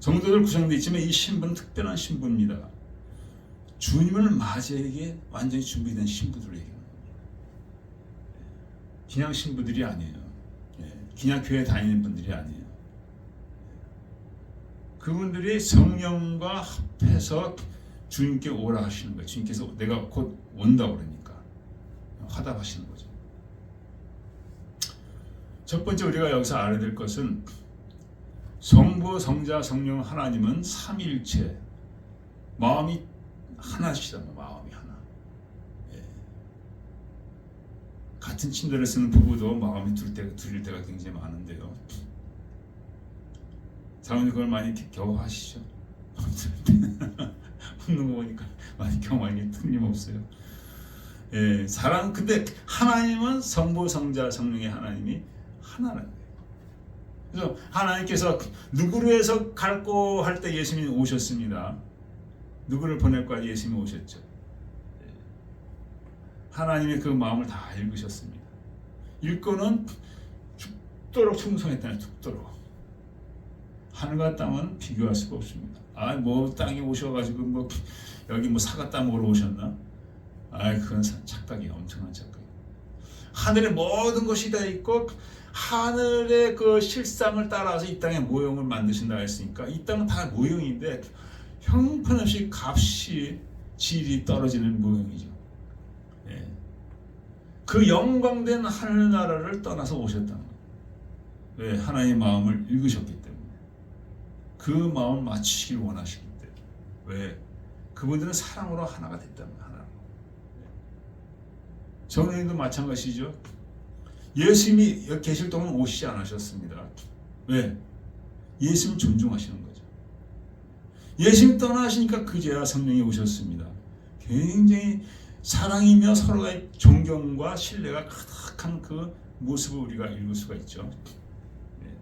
성도들 구성되어 있지만 이 신부는 특별한 신부입니다. 주님을 맞이하기에 완전히 준비된 신부들을 얘기합니다. 그냥 신부들이 아니에요. 그냥 교회 다니는 분들이 아니에요. 그분들이 성령과 합해서 주님께 오라 하시는 거예요. 주님께서 내가 곧 온다고 그러니까 화답하시는 거죠. 첫 번째 우리가 여기서 알아야 될 것은 성부, 성자, 성령 하나님은 삼위일체, 마음이 하나시다. 마음이 하나. 같은 침대를 쓰는 부부도 마음이 둘릴 때가 굉장히 많은데요. 사모님 그걸 많이 경험하시죠? 웃는 거 보니까 많이 경험하기 틀림없어요. 사랑 근데 하나님은 성부, 성자, 성령의 하나님이 하나라는 거예요. 그래서 하나님께서 누구를 해서 갈고 할 때 예수님이 오셨습니다. 누구를 보낼까 예수님이 오셨죠. 하나님의 그 마음을 다 읽으셨습니다. 읽고는 죽도록 충성했다는 죽도록. 하늘과 땅은 비교할 수가 없습니다. 뭐 땅에 오셔가지고 뭐 여기 뭐 사과 따먹으러 오셨나? 그건 착각이에요. 엄청난 착각이에요. 하늘의 모든 것이 다 있고 하늘의 그 실상을 따라서 이 땅의 모형을 만드신다 했으니까 이 땅은 다 모형인데 형편없이 값이 질이 떨어지는 모형이죠. 그 영광된 하늘나라를 떠나서 오셨다는 거예요. 왜? 하나님의 마음을 읽으셨기 때문에. 그 마음을 맞추시길 원하시기 때문에. 왜? 그분들은 사랑으로 하나가 됐다는 거예요. 하나로. 성령님도 마찬가지죠. 예수님이 여기 계실 동안 오시지 않으셨습니다. 왜? 예수님을 존중하시는 거죠. 예수님 떠나시니까 그제야 성령이 오셨습니다. 굉장히 사랑이며 서로의 존경과 신뢰가 가득한 그 모습을 우리가 읽을 수가 있죠.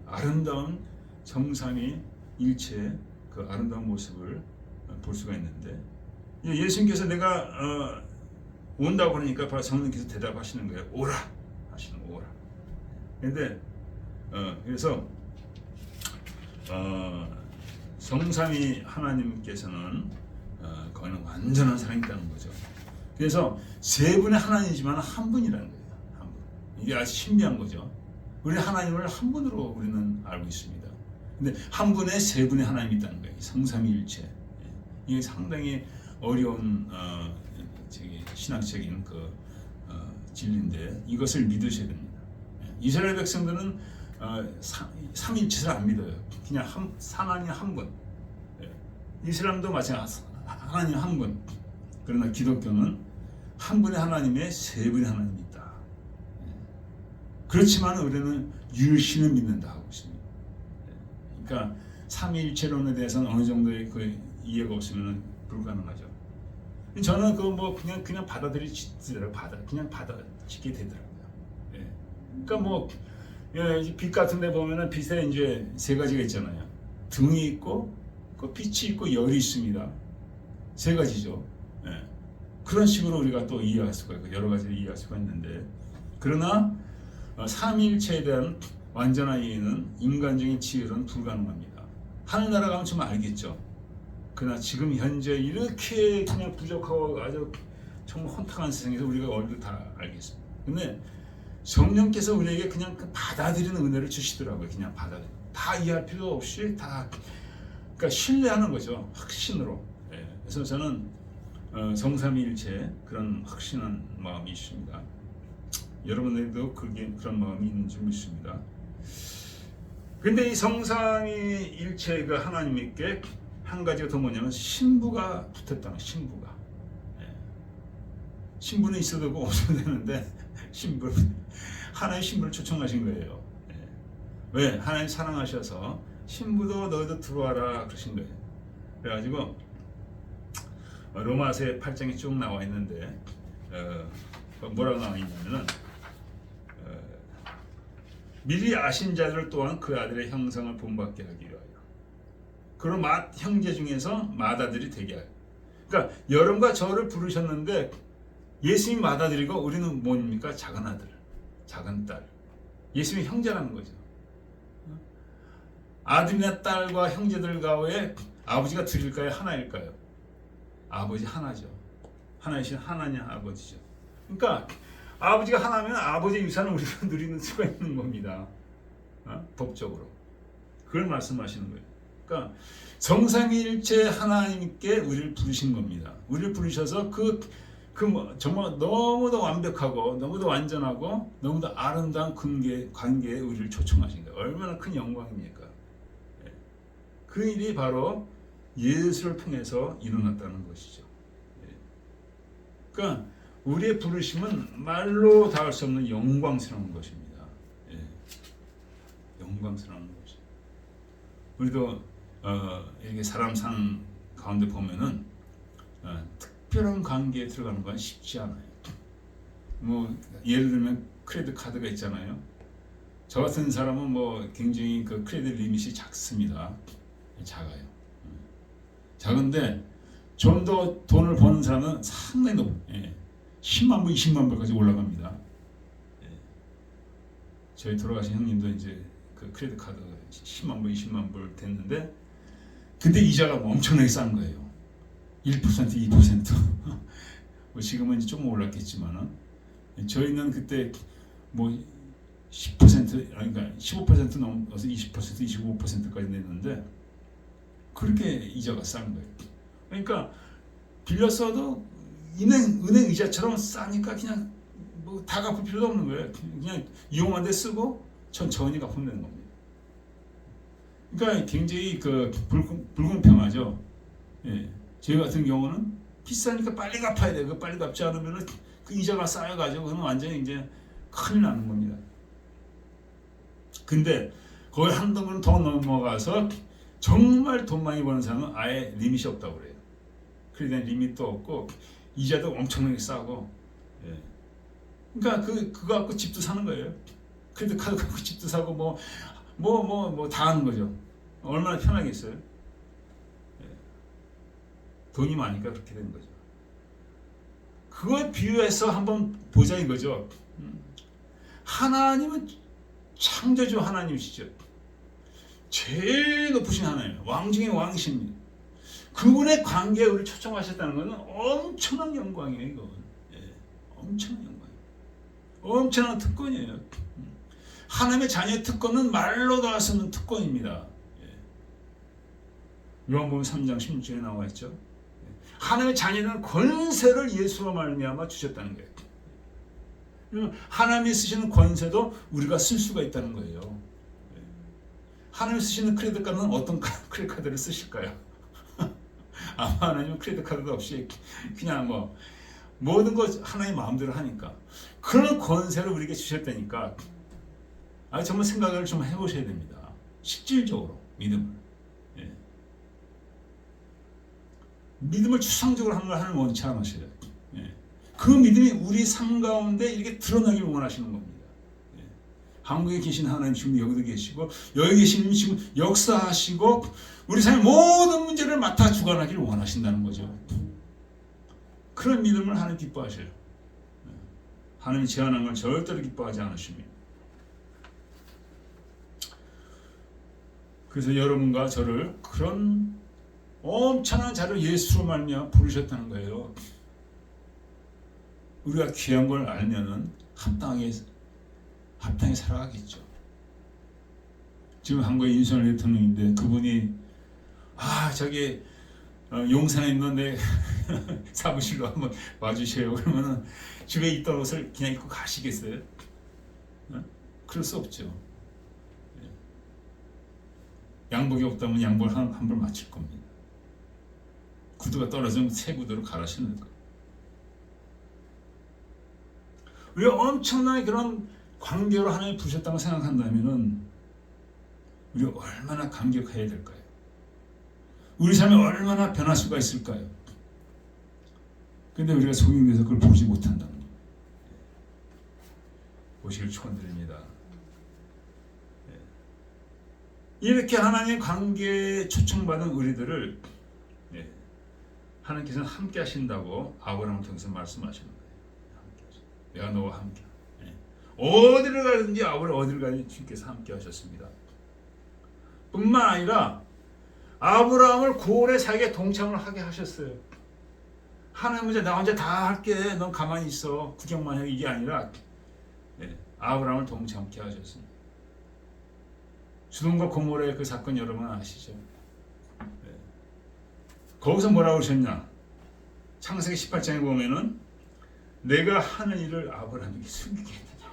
아름다운 정삼위 일체의 그 아름다운 모습을 볼 수가 있는데, 예수님께서 내가 온다고 그러니까 바로 성령께서 대답하시는 거예요. 오라 하시는 오라. 그런데 그래서 성삼위 하나님께서는 거기는 완전한 사랑이 있다는 거죠. 그래서 세 분의 하나님이지만 한 분이라는 거예요. 한 분. 이게 아주 신비한 거죠. 우리 하나님을 한 분으로 우리는 알고 있습니다. 근데 한 분에 세 분의 하나님이 있다는 거예요. 성삼위일체. 이게 상당히 어려운 신학적인 그 진리인데 이것을 믿으셔야 됩니다. 이스라엘 백성들은 삼일체를 안 믿어요. 그냥 하나님 한 분. 이슬람도 마찬가지 하나님 한 분. 그러나 기독교는 한 분의 하나님에 세 분의 하나님이 있다. 그렇지만 우리는 유일신을 믿는다 하고 있습니다. 그러니까 삼위일체론에 대해서는 어느 정도의 그 이해가 없으면 불가능하죠. 저는 그거 뭐 그냥 받아들이더라고요. 그냥 받아지게 되더라고요. 그러니까 뭐 빛 같은데 보면은 빛에 이제 세 가지가 있잖아요. 등이 있고, 그 빛이 있고, 열이 있습니다. 세 가지죠. 그런 식으로 우리가 또 이해할 수가 있고 여러 가지를 이해할 수가 있는데, 그러나 삼위일체에 대한 완전한 이해는 인간적인 지혜로는 불가능합니다. 하늘나라 가면 좀 알겠죠. 그러나 지금 현재 이렇게 그냥 부족하고 아주 정말 혼탁한 세상에서 우리가 얼굴 다 알겠습니다. 근데 성령께서 우리에게 그냥 받아들이는 은혜를 주시더라고요. 그냥 받아들이. 다 이해할 필요 없이 다, 그러니까 신뢰하는 거죠. 확신으로. 그래서 저는 성삼위일체 그런 확신한 마음이 있습니다. 여러분들도 그런 마음이 있는 줄 믿습니다. 근데 이 성삼위일체가 하나님께 한 가지가 더 뭐냐면 신부가 붙었다는, 신부가. 신부는 있어도 되고 없어도 되는데 하나의 신부를 초청하신 거예요. 왜? 하나님 사랑하셔서 신부도 너희도 들어와라 그러신 거예요. 그래가지고 로마서 8장에 쭉 나와 있는데 뭐라고 나와 있냐면은 미리 아신 자들 또한 그 아들의 형상을 본받게 하기 위하여 그런 형제 중에서 맏아들이 되게 하여. 그러니까 여러분과 저를 부르셨는데 예수님 맏아들이고 우리는 뭡니까? 작은 아들, 작은 딸. 예수님이 형제라는 거죠. 아들이나 딸과 형제들과의 아버지가 둘일까요? 하나일까요? 아버지 하나죠. 하나이신 하나님 아버지죠. 그러니까 아버지가 하나면 아버지의 유산을 우리가 누리는 수가 있는 겁니다. 법적으로. 그걸 말씀하시는 거예요. 그러니까 성삼위일체 하나님께 우리를 부르신 겁니다. 우리를 부르셔서 정말 너무도 완벽하고 너무도 완전하고 너무도 아름다운 관계에 우리를 초청하신 거예요. 얼마나 큰 영광입니까? 그 일이 바로 예수를 통해서 일어났다는 것이죠. 그러니까 우리의 부르심은 말로 닿을 수 없는 영광스러운 것입니다. 영광스러운 것이. 우리도 이렇게 사람 산 가운데 보면은 특별한 관계에 들어가는 건 쉽지 않아요. 뭐 예를 들면 크레딧 카드가 있잖아요. 저 같은 사람은 뭐 굉장히 그 크레딧 리밋이 작습니다. 작아요. 작은데 좀 더 돈을 버는 사람은 상당히 높아요. 10만 불, 20만 불까지 올라갑니다. 저희 돌아가신 형님도 이제 그 크레딧 카드 10만 불, 20만 불 됐는데 그때 이자가 엄청나게 싼 거예요. 1%, 2%. 뭐 지금은 이제 조금 올랐겠지만은 저희는 그때 뭐 10% 그러니까 15% 넘어서 20%, 25%까지 냈는데 그렇게 이자가 싼 거예요. 그러니까 빌렸어도 은행 이자처럼 싸니까 그냥 뭐 다 갚을 필요도 없는 거예요. 그냥 이용한 데 쓰고 천천히 갚으면 되는 겁니다. 그러니까 굉장히 그 불공평하죠. 저희 같은 경우는 비싸니까 빨리 갚아야 돼요. 그 빨리 갚지 않으면 그 이자가 쌓여가지고 그건 완전히 이제 큰일 나는 겁니다. 근데 거기 한 덩어리 더 넘어가서 정말 돈 많이 버는 사람은 아예 리밋이 없다고 그래요. 크레딧 리밋도 없고 이자도 엄청나게 싸고. 예. 그러니까 그거 갖고 집도 사는 거예요. 크레딧 카드 갖고 집도 사고 뭐 다 하는 거죠. 얼마나 편하겠어요. 예. 돈이 많으니까 그렇게 되는 거죠. 그걸 비유해서 한번 보자 이거죠. 하나님은 창조주 하나님이시죠. 제일 높으신 하나님, 왕 중에 왕이십니다. 그분의 관계에 우리를 초청하셨다는 것은 엄청난 영광이에요. 이건. 예, 엄청난 영광이에요. 엄청난 특권이에요. 하나님의 자녀의 특권은 말로 다 할 수 없는 특권입니다. 예. 요한복음 3장 16절에 나와 있죠. 하나님의 자녀는 권세를 예수로 말미암아 주셨다는 거예요. 하나님이 쓰시는 권세도 우리가 쓸 수가 있다는 거예요. 하나님이 쓰시는 크레딧 카드는 어떤 크레딧 카드를 쓰실까요? 아마 하나님은 크레딧 카드도 없이 그냥 모든 것 하나님 마음대로 하니까 그런 권세를 우리에게 주셨다니까 정말 생각을 좀 해보셔야 됩니다. 실질적으로 믿음을. 예. 믿음을 추상적으로 하는 걸 하나님 원치 않으셔요. 예. 그 믿음이 우리 삶 가운데 이렇게 드러나길 원하시는 겁니다. 예. 한국에 계신 하나님 지금 여기도 계시고 여기 계신 분 지금 역사하시고 우리 삶의 모든 문제를 맡아 주관하기를 원하신다는 거죠. 그런 믿음을 하나님 기뻐하셔요. 예. 하나님이 제안한 걸 절대로 기뻐하지 않으십니다. 그래서 여러분과 저를 그런 엄청난 자를 예수로 말미암아 부르셨다는 거예요. 우리가 귀한 걸 알면은 합당하게 살아가겠죠. 지금 한국의 윤석열 대통령인데 그분이 저기 용산에 있는 내 사무실로 한번 와주세요. 그러면은 집에 있던 옷을 그냥 입고 가시겠어요? 그럴 수 없죠. 양복이 없다면 양복을 한 벌 맞출 겁니다. 구두가 떨어지면 새 구두로 갈아 신을 거예요. 우리가 엄청나게 그런 관계로 하나님 부르셨다고 생각한다면은 우리가 얼마나 감격해야 될까요? 우리 삶이 얼마나 변할 수가 있을까요? 근데 우리가 속임돼서 그걸 보지 못한다는 거예요. 보시길 축원드립니다. 이렇게 하나님의 관계에 초청받은 우리들을 하나님께서는 함께 하신다고 아브라함을 통해서 말씀하시는 거예요. 내가 너와 함께. 어디를 가든지 아브라함 어디를 가든지 주님께서 함께 하셨습니다. 뿐만 아니라 아브라함을 구원의 사역에 동참을 하게 하셨어요. 하나님은 이제 나 혼자 다 할게. 넌 가만히 있어. 구경만 해. 이게 아니라 아브라함을 동참케 하셨습니다. 소돔과 고모라의 그 사건 여러분 아시죠? 거기서 뭐라고 하셨냐? 창세기 18장에 보면은 내가 하는 일을 아브라함에게 숨기게 했느냐.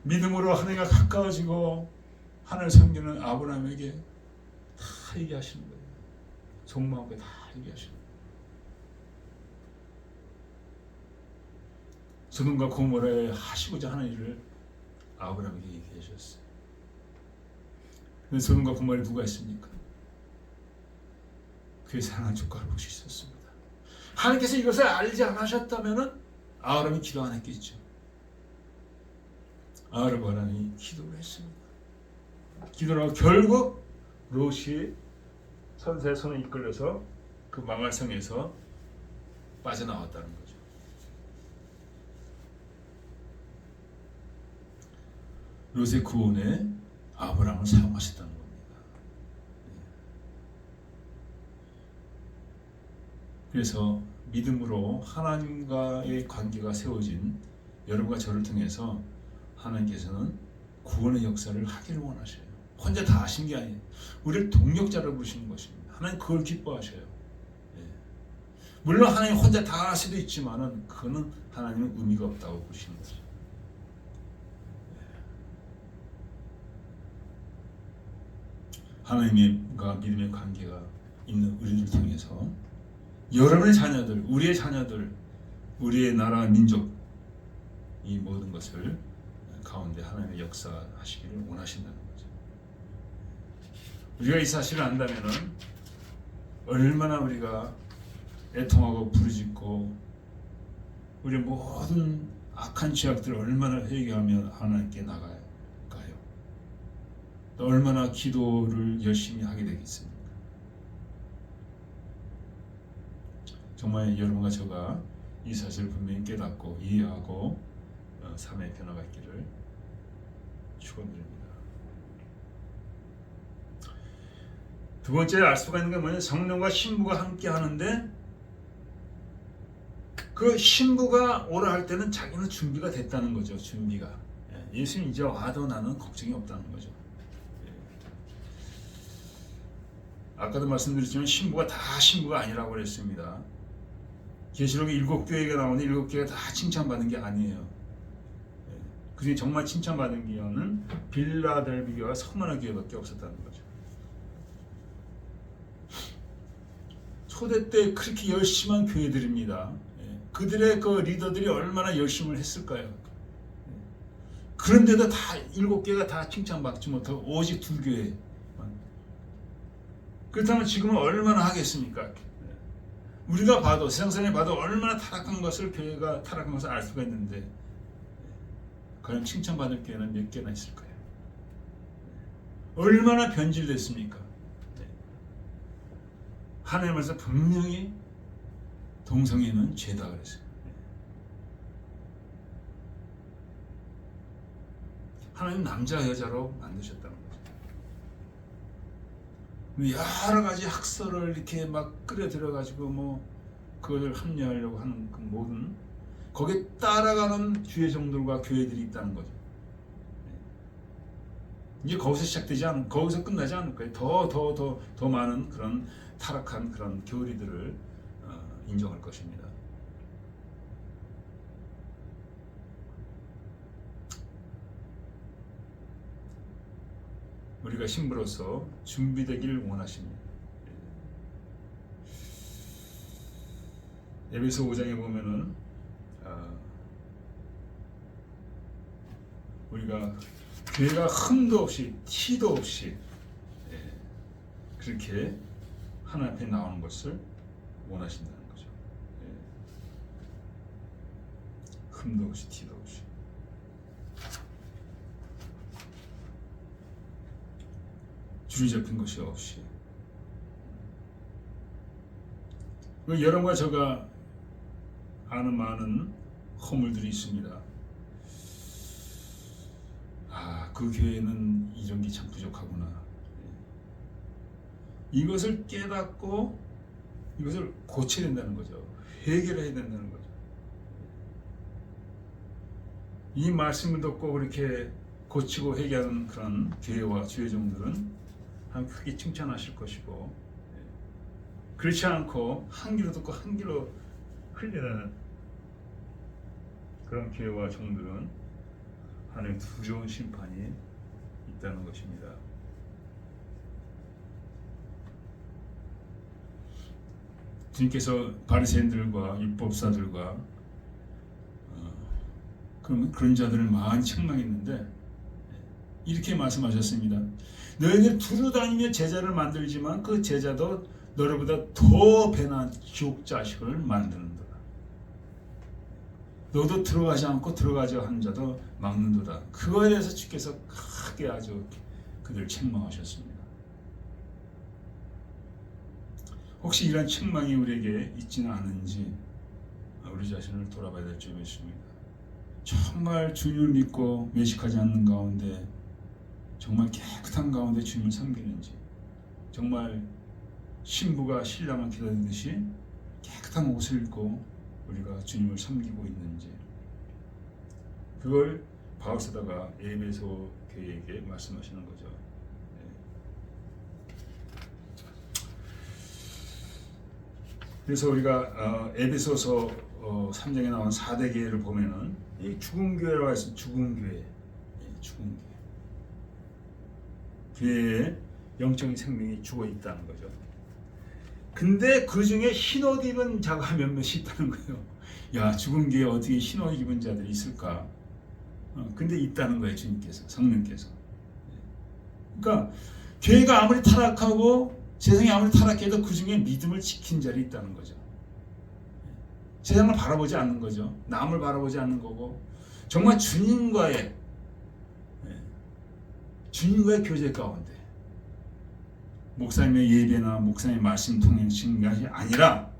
믿음으로 하나님과 가까워지고 하나님을 섬기는 아브라함에게 다 얘기하시는 거예요. 속마음에 다 얘기하시는 거예요. 소돔과 고모라에 하시고자 하는 일을 아브라함에게 얘기하셨어요. 근데 소돔과 고모라에 누가 있습니까? 그의 사랑하는 조카를 볼 수 있었습니다. 하나님께서 이것을 알지 않으셨다면 아브라함이 기도 안 했겠죠. 아브라함이 기도를 했습니다. 기도를 하고 결국 롯이 선사의 손에 이끌려서 그 망할 성에서 빠져나왔다는 거죠. 롯의 구원에 아브라함을 사용하셨다는 겁니다. 그래서 믿음으로 하나님과의 관계가 세워진 여러분과 저를 통해서 하나님께서는 구원의 역사를 하기를 원하셔요. 혼자 다 하신 게 아니에요. 우리를 동력자로 부르시는 것입니다. 하나님 그걸 기뻐하셔요. 물론 하나님 혼자 다 할 수도 있지만은 그거는 하나님은 의미가 없다고 보시는 거죠. 하나님과 믿음의 관계가 있는 우리를 통해서 여러분의 자녀들, 우리의 자녀들, 우리의 나라, 민족 이 모든 것을 가운데 하나님의 역사하시기를 원하신다는 거죠. 우리가 이 사실을 안다면은 얼마나 우리가 애통하고 부르짖고 우리 모든 악한 죄악들을 얼마나 회개하며 하나님께 나갈까요? 또 얼마나 기도를 열심히 하게 되겠습니까? 정말 여러분과 저가 이 사실을 분명히 깨닫고 이해하고 삶의 변화가 있기를 축원드립니다. 두 번째 알 수가 있는 게 뭐냐면 성령과 신부가 함께 하는데 그 신부가 오라 할 때는 자기는 준비가 됐다는 거죠. 준비가. 예수님 이제 와도 나는 걱정이 없다는 거죠. 아까도 말씀드렸지만 신부가 다 신부가 아니라고 그랬습니다. 계시록에 7교회가 나오는데 7교회가 다 칭찬받은 게 아니에요. 그중에 정말 칭찬받은 교회는 빌라델비 교회와 서머나 교회밖에 없었다는 거죠. 초대 때 그렇게 열심한 교회들입니다. 그들의 그 리더들이 얼마나 열심을 했을까요? 그런데도 다 7개가 다 칭찬받지 못하고 오직 2교회. 그렇다면 지금은 얼마나 하겠습니까? 우리가 봐도 세상 사람이 봐도 얼마나 타락한 것을 교회가 타락한 것을 알 수가 있는데 과연 칭찬받을 교회는 몇 개나 있을까요? 얼마나 변질됐습니까? 하나님께서 분명히 동성애는 죄다 그랬어요. 하나님 남자 여자로 만드셨다는 거죠. 여러 가지 학설을 이렇게 막 끌어들여 가지고 뭐 그걸 합리화하려고 하는 그 모든 거기에 따라가는 주의종들과 교회들이 있다는 거죠. 이제 거기서 시작되지 않은, 거기서 끝나지 않을 거예요. 더 많은 그런 타락한 그런 교리들을 인정할 것입니다. 우리가 신부로서 준비되기를 원하십니다. 에베소 5장에 보면은 우리가 교회가 흠도 없이 티도 없이 그렇게 하나님 앞에 나오는 것을 원하신다는 거죠. 흠도 없이 티도 없이. 줄이 잡힌 것이 없이. 여러분과 제가 아는 많은 허물들이 있습니다. 그 교회는 이런 게 참 부족하구나. 이것을 깨닫고 이것을 고쳐야 된다는 거죠. 해결해야 된다는 거죠. 이 말씀을 듣고 그렇게 고치고 회개하는 그런 교회와 주의종들은 하나님 크게 칭찬하실 것이고, 그렇지 않고 한 귀로 듣고 한 귀로 흘리는 그런 교회와 종들은 하나님의 두려운 심판이 있다는 것입니다. 주님께서 바리새인들과 율법사들과 그런 자들을 많이 책망했는데 이렇게 말씀하셨습니다. 너희들 두루다니며 제자를 만들지만 그 제자도 너희보다 더 배나 지옥 자식을 만드는도다. 너도 들어가지 않고 들어가자 하는 자도 막는도다. 그거에 대해서 주께서 크게 아주 그들을 책망하셨습니다. 혹시 이런 책망이 우리에게 있지는 않은지 우리 자신을 돌아봐야 될 점이 있습니다. 정말 주님을 믿고 외식하지 않는 가운데 정말 깨끗한 가운데 주님을 섬기는지, 정말 신부가 신랑을 기다리듯이 깨끗한 옷을 입고 우리가 주님을 섬기고 있는지, 그걸 바울사도가 에베소 교회에게 말씀하시는 거죠. 그래서 우리가 에베소서 3장에 나온 4대 교회를 보면은 이 죽은 교회라고 해서 죽은 교회, 죽은 교회에 영적인 생명이 죽어 있다는 거죠. 근데 그 중에 흰옷 입은 자가 몇몇이 있다는 거예요. 야, 죽은 교회에 어떻게 흰옷 입은 자들이 있을까? 근데 있다는 거예요, 주님께서, 성령께서. 그러니까 교회가 아무리 타락하고 세상이 아무리 타락해도 그 중에 믿음을 지킨 자리 있다는 거죠. 세상을 바라보지 않는 거죠. 남을 바라보지 않는 거고 정말 주님과의 교제 가운데 목사님의 예배나 목사님의 말씀 통해지는 것이 아니라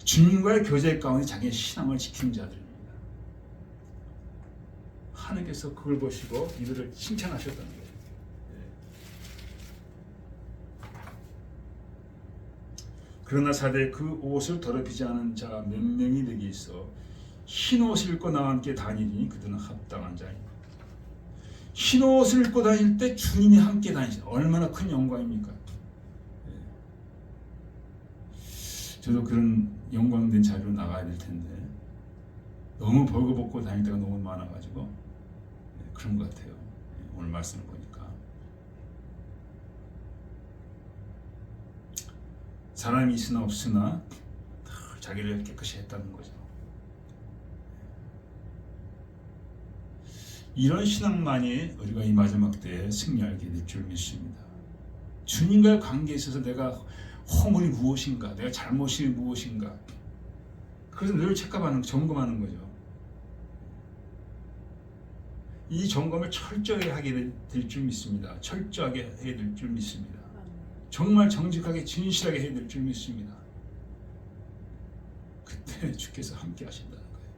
주님과의 교제 가운데 자기의 신앙을 지키는 자들입니다. 하나님께서 그걸 보시고 이들을 칭찬하셨다는 거예요. 그러나 사대 그 옷을 더럽히지 않은 자가 몇 명이 내게 있어 흰 옷을 입고 나와 함께 다니니 그들은 합당한 자입니다. 흰 옷을 입고 다닐 때 주님이 함께 다니시는 얼마나 큰 영광입니까? 저도 그런 영광된 자리로 나가야 될 텐데 너무 벌거벗고 다닐 때가 너무 많아가지고 그런 것 같아요. 오늘 말씀을 보니까 사람이 있으나 없으나 자기를 깨끗이 했다는 거죠. 이런 신앙만이 우리가 이 마지막 때에 승리하게 될 줄 믿습니다. 주님과의 관계에 있어서 내가 허물이 무엇인가, 내가 잘못이 무엇인가, 그래서 늘 체크하는, 점검하는 거죠. 이 점검을 철저하게 하게 될 줄 믿습니다. 철저하게 해야 될 줄 믿습니다. 정말 정직하게 진실하게 해야 될 줄 믿습니다. 그때 주께서 함께 하신다는 거예요.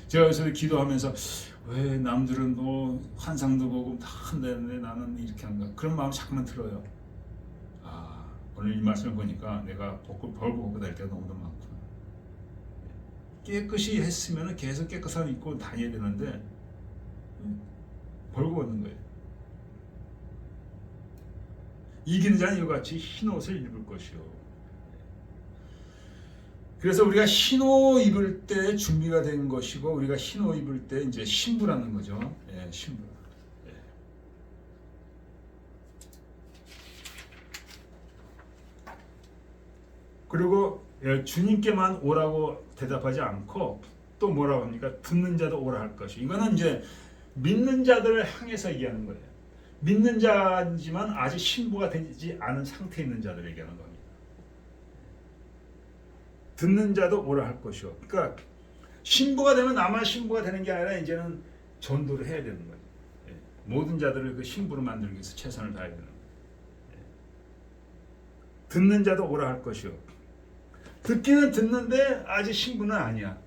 제가 요새 기도하면서 왜 남들은 뭐 환상도 보고 다 한다는데 나는 이렇게 한가, 그런 마음 자꾸만 들어요. 아, 오늘 이 말씀을 보니까 내가 벌고 다닐 때가 너무 많구나. 깨끗이 했으면 계속 깨끗함 입고 다녀야 되는데 벌고 얻는 거예요. 이기는 자는 이와 같이 흰 옷을 입을 것이요. 그래서 우리가 흰 옷 입을 때 준비가 된 것이고, 우리가 흰 옷 입을 때 이제 신부라는 거죠. 예, 신부. 예. 그리고 주님께만 오라고 대답하지 않고 또 뭐라고 합니까? 듣는 자도 오라 할 것이. 이거는 이제 믿는 자들을 향해서 얘기하는 거예요. 믿는 자지만 아직 신부가 되지 않은 상태에 있는 자들 얘기하는 겁니다. 듣는 자도 오라 할 것이요. 그러니까 신부가 되면 나만 신부가 되는 게 아니라 이제는 전도를 해야 되는 거예요. 모든 자들을 그 신부로 만들기 위해서 최선을 다해야 되는 거예요. 듣는 자도 오라 할 것이요. 듣기는 듣는데 아직 신부는 아니야.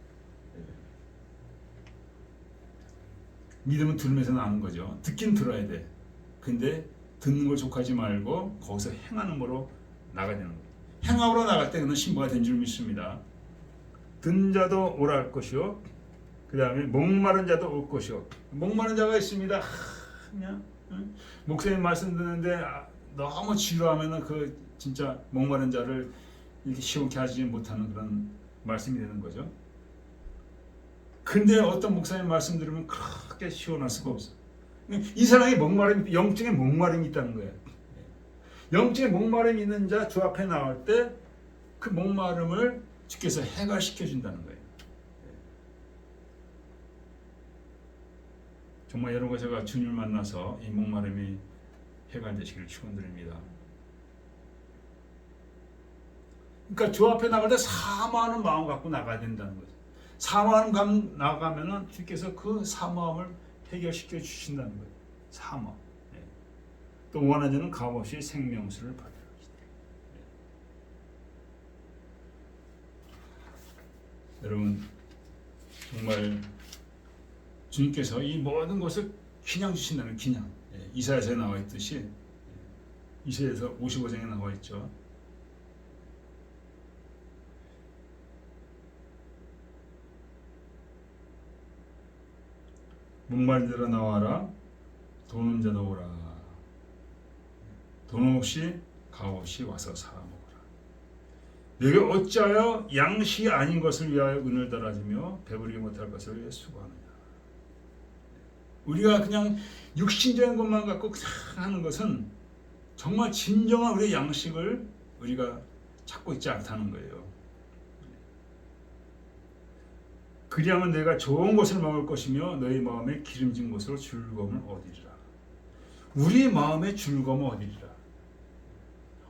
믿음은 들으면서 나는 거죠. 듣긴 들어야 돼. 근데 듣는 걸 족하지 말고 거기서 행하는 거로 나가야 되는 거예요. 행함으로 나갈 때 그는 신부가 된 줄 믿습니다. 듣는 자도 오라 할 것이요. 그 다음에 목마른 자도 올 것이요. 목마른 자가 있습니다. 그냥 목사님 말씀 듣는데 너무 지루하면은 그 진짜 목마른 자를 이렇게 시원케 하지 못하는 그런 말씀이 되는 거죠. 근데 어떤 목사님 말씀 들으면 그렇게 시원할 수가 없어. 이 사람이 영적인 목마름이 있다는 거예요. 영적인 목마름이 있는 자 주 앞에 나올 때 그 목마름을 주께서 해결시켜 준다는 거예요. 정말 여러분과 제가 주님을 만나서 이 목마름이 해결되시기를 축원드립니다. 그러니까 주 앞에 나갈 때 사모하는 마음 갖고 나가야 된다는 거죠. 사모하는 마음 나가면은 주께서 그 사모함을 해결시켜 주신다는 거예요. 사모. 또 원하는 자는 값없이 생명수를 받으라. 여러분 정말 주님께서 이 모든 것을 그냥 주신다는 그냥. 이사야서에 나와 있듯이 이사야서 55장에 나와 있죠. 목마른 자라 나와라, 돈 없는 자도 오라. 돈 없이 값 없이 와서 사 먹어라. 내가 어찌하여 양식이 아닌 것을 위하여 은을 달아주며 배부르게 못할 것을 위해 수고하느냐. 우리가 그냥 육신적인 것만 갖고 하는 것은 정말 진정한 우리의 양식을 우리가 찾고 있지 않다는 거예요. 그리하면 내가 좋은 것을 먹을 것이며 너희 마음에 기름진 것으로 즐거움을 얻으리라. 우리의 마음에 즐거움을 얻으리라.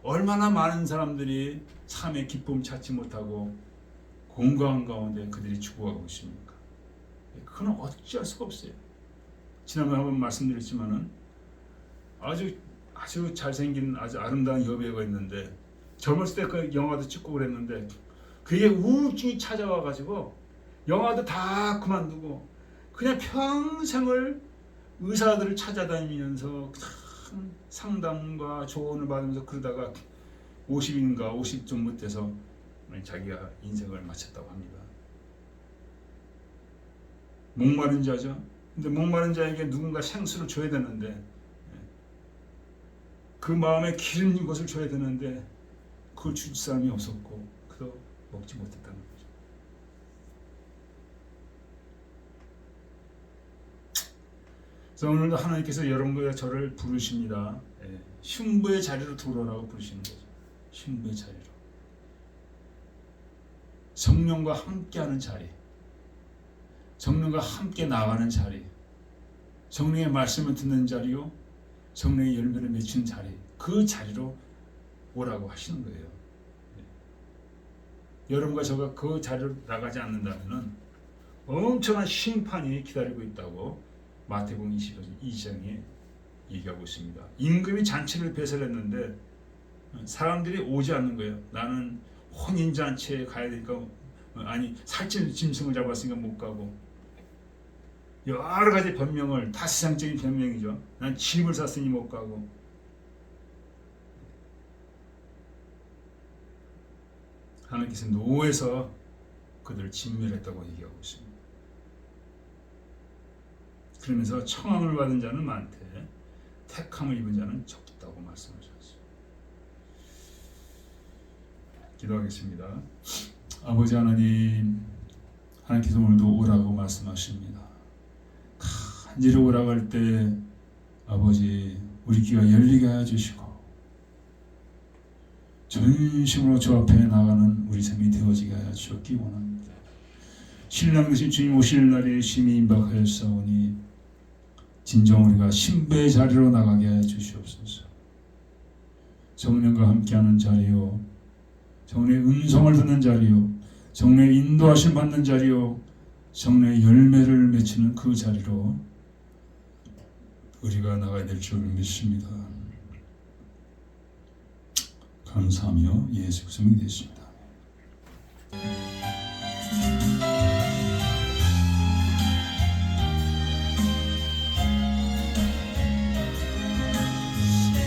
얼마나 많은 사람들이 삶의 기쁨 찾지 못하고 공고한 가운데 그들이 죽어가고 있습니까? 그건 어찌할 수가 없어요. 지난번에 한번 말씀드렸지만은 아주 잘생긴 아주 아름다운 여배우가 있는데 젊었을 때 그 영화도 찍고 그랬는데 그게 우울증이 찾아와 가지고 영화도 다 그만두고 그냥 평생을 의사들을 찾아다니면서 상담과 조언을 받으면서 그러다가 50인가 50좀 못돼서 자기가 인생을 마쳤다고 합니다. 목마른 자죠. 근데 목마른 자에게 누군가 생수를 줘야 되는데 그 마음에 기름 것을 줘야 되는데 그걸 줄 사람이 없었고 그도 먹지 못했다는 거죠. 그래서 오늘도 하나님께서 여러분과 저를 부르십니다. 신부의 자리로 들어오라고 부르시는 거죠. 신부의 자리로. 성령과 함께하는 자리, 성령과 함께 나가는 자리, 성령의 말씀을 듣는 자리요, 성령의 열매를 맺히는 자리, 그 자리로 오라고 하시는 거예요. 여러분과 저가 그 자리로 나가지 않는다면 엄청난 심판이 기다리고 있다고 마태복음 22장에 얘기하고 있습니다. 임금이 잔치를 배설했는데 사람들이 오지 않는 거예요. 나는 혼인잔치에 가야 되니까 아니 살찐 짐승을 잡았으니까 못 가고 여러 가지 변명을 다 세상적인 변명이죠. 난 집을 샀으니 못 가고 하나님께서 노에서 그들을 진멸했다고 얘기하고 있습니다. 그러면서 청함을 받은 자는 많되 택함을 입은 자는 적다고 말씀하셨어요. 기도하겠습니다. 아버지 하나님, 하나님께서 오늘도 오라고 말씀하십니다. 간절히 오라고 할 때 아버지 우리 귀가 열리게 하여 주시고 전심으로 주 앞에 나가는 우리 삶이 되어지게 하여 주옵기 원합니다. 신랑 되신 주님 오실 날이 심히 임박하였사오니 진정 우리가 신부의 자리로 나가게 하여 주시옵소서. 성령과 함께하는 자리요, 성령의 음성을 듣는 자리요, 성령의 인도하심 받는 자리요, 성령의 열매를 맺히는 그 자리로 우리가 나가야 될 줄 믿습니다. 감사하며 예수 그리스도의 되십니다.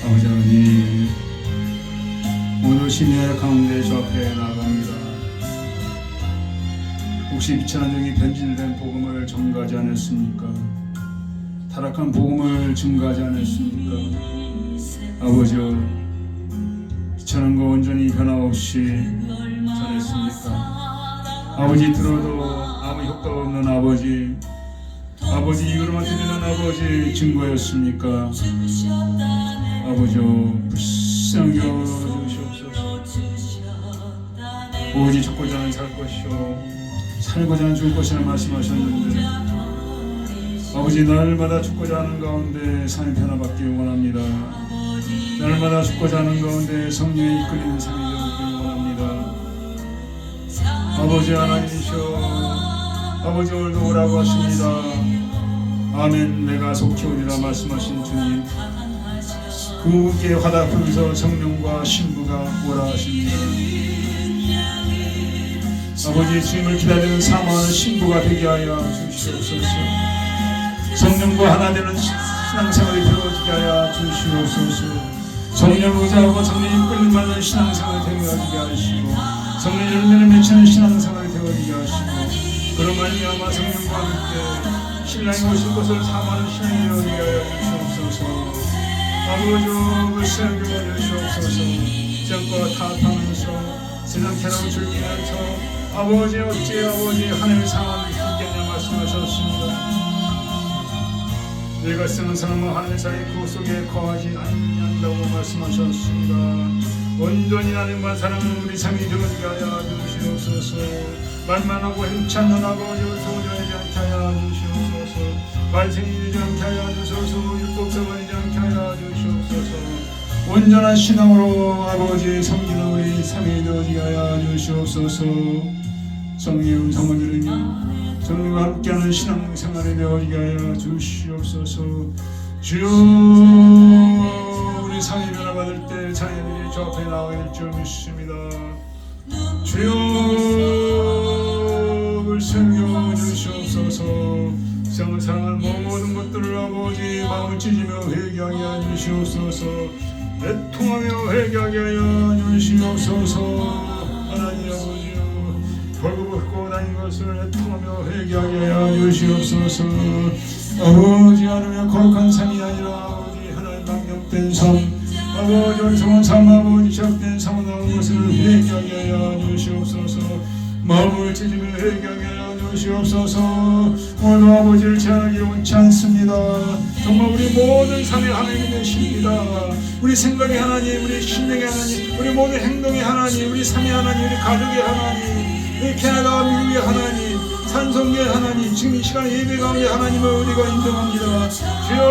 아버지 하나님, 오늘 심야 가운데 주 앞에 나갑니다. 혹시 비천한 종이 변질된 복음을 전가하지 않았습니까? 타락한 복음을 증거하지 않았습니까? 아버지여, 비천한 거 온전히 변함없이 전했습니까? 아버지 들어도 아무 효과가 없는 아버지, 아버지 이거로만 들리는 아버지 증거였습니까? 아버지여, 불쌍히 여겨주시옵소서. 오직 죽고자 하는 살 것이요 살고자 하는 죽을 것이라 말씀하셨는데 아버지 날마다 죽고자 하는 가운데 삶이 변화받기 원합니다. 날마다 죽고자 하는 가운데 성령에 이끌리는 삶이 되기 원합니다. 아버지 하나님이시여, 아버지 오늘도 오라고 하십니다. 아멘. 내가 속히 오리라 말씀하신 주님, 그분께 화답하면서 성령과 신부가 오라 하십니다. 아버지 주님을 기다리는 사모하는 신부가 되게 하여 주시옵소서. 성령과 하나 되는 신앙생활이 되어지게 하여 주시옵소서. 성령을 의지하고 성령님 끌림 받는 신앙생활이 되어지게 하시고 성령 열매를 맺히는 신앙생활이 되어지게 하시고 그런 말미암아 성령과 함께 신랑이 오실 것을 사모하는 신앙이 되어지게 하여 주시옵소서. 아버지 불쌍히 여겨주시옵소서. 정과 타락하면서 세상 괴로움을 즐기면서 아버지 어찌 아버지 하늘의 상황을 있겠냐 말씀하셨습니다. 내가 쓰는 사람은 하늘 사이 그 속에 거하지 않는다고 말씀하셨습니다. 온전히 하나님만 사랑하는 우리 삶이 되어지게 하여 주시옵소서. 말만 하고 행치 않는 아버지를 도전하지 않게 하여 주시옵소서. 발생이 되지 않게 하여 주소서. 율법성을 되지 않게 하여 주시옵소서. 온전한 신앙으로 아버지 섬기는 우리 삼위 되어지게 하여 주시옵소서. 성령 성원들은 성령과 함께하는 신앙생활이 되어지게 하여 주시옵소서. 주여 우리 상이 변화받을 때 자녀들이 저 앞에 나올 줄 믿습니다. 주여 우리 섬겨 주시옵소서. 세상을 사랑하는 모든 것들을 아버지 마음을 찢으며 회개하게 하여 주시옵소서. 애통하며 회개하게 하여 주시옵소서. 하나님 아버지여 벌거벗고 다닌 것을 애통하며 회개하게 하여 주시옵소서. 아버지 하나님의 거룩한 삶이 아니라 아버지 하나님 망령된 삶 아버지 어리석은 삶 아버지 시작된 삶을 나온 것을 회개하게 하여 주시옵소서. 마음을 찢으며 회개하게 하여 주시옵소서. 오늘도 아버지를 제한하기 원치 않습니다. 정말 우리 모든 삶의 하나님이 되십니다. 우리 생각의 하나님, 우리 심령의 하나님, 우리 모든 행동의 하나님, 우리 삶의 하나님, 우리 가족의 하나님, 우리 캐나다 미국의 하나님, 산성계의 하나님, 지금 이 시간 예배 가운데 하나님을 우리가 인정합니다. 주여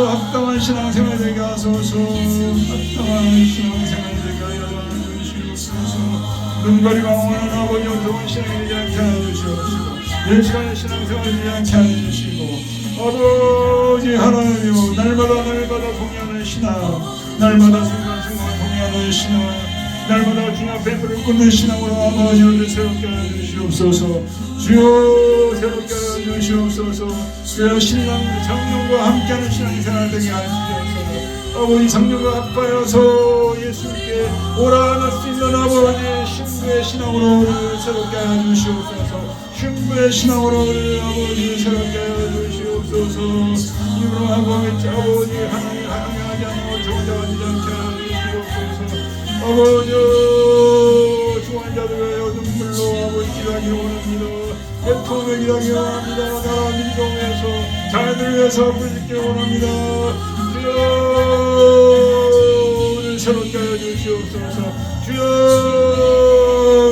합당한 신앙생활 되게 하소서. 합당한 신앙생활 되게 하여 주시옵소서. 눈가리가 오는 아버지 어두운 신앙이 되지 않게 하여 주시옵시고 이 시간에 신앙생활 되지 않게 하여 주시고 아버지 하나님이여 날마다 동의하는 신앙 날마다 순간순간 동의하는 신앙 날마다 주님 앞에 무릎 꿇는 신앙으로 아버지를 새롭게 하여 주시옵소서. 주여 새롭게 하여 주시옵소서. 주여 신랑 성령과 함께하는 신앙생활 되게 하여 주시옵소서. 아버지 성령과 합하여서 예수께 오라 할 수 있는 아버지 신부의 신앙으로 우리를 새롭게 하여 주시옵소서. 신부의 신앙으로 우리를 아버지 새롭게 하여 주시옵소서. 이으로 아버지 하나님 하지 않고 저자가 되지 않게 하여 주시옵소서. 아버지 중한 자들의 눈물로 아버지 기도하기 원합니다. 애통을 기도하기 원합니다. 나라 민족 위해서 자녀들 위해서 부르짖기 원합니다. 주여 우리를 새롭게 하여 주시옵소서. 주여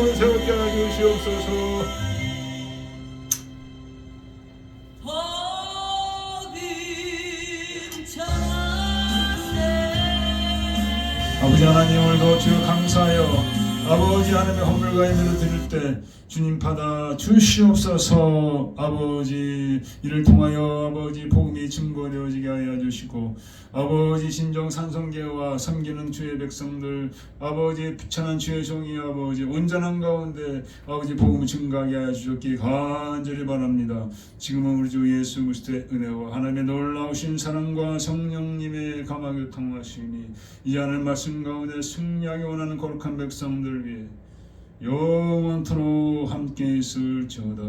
우리를 새롭게 하여 주시옵소서. 아버지 하나님 오늘도 주여 감사하여 아버지 하나님의 헌물과 예배를 드릴 때 주님 받아 주시옵소서. 아버지 이를 통하여 아버지 복음이 증거되어지게 하여 주시고 아버지 진정 산성계와 섬기는 주의 백성들 아버지 비천한 주의 종이 아버지 온전한 가운데 아버지 복음을 증가하게 하여 주셨기 간절히 바랍니다. 지금은 우리 주 예수 그리스도의 은혜와 하나님의 놀라우신 사랑과 성령님의 감화교통하시니 이 하늘 말씀 가운데 승리하기 원하는 거룩한 백성들 위해 영원토록 함께 있을지어다.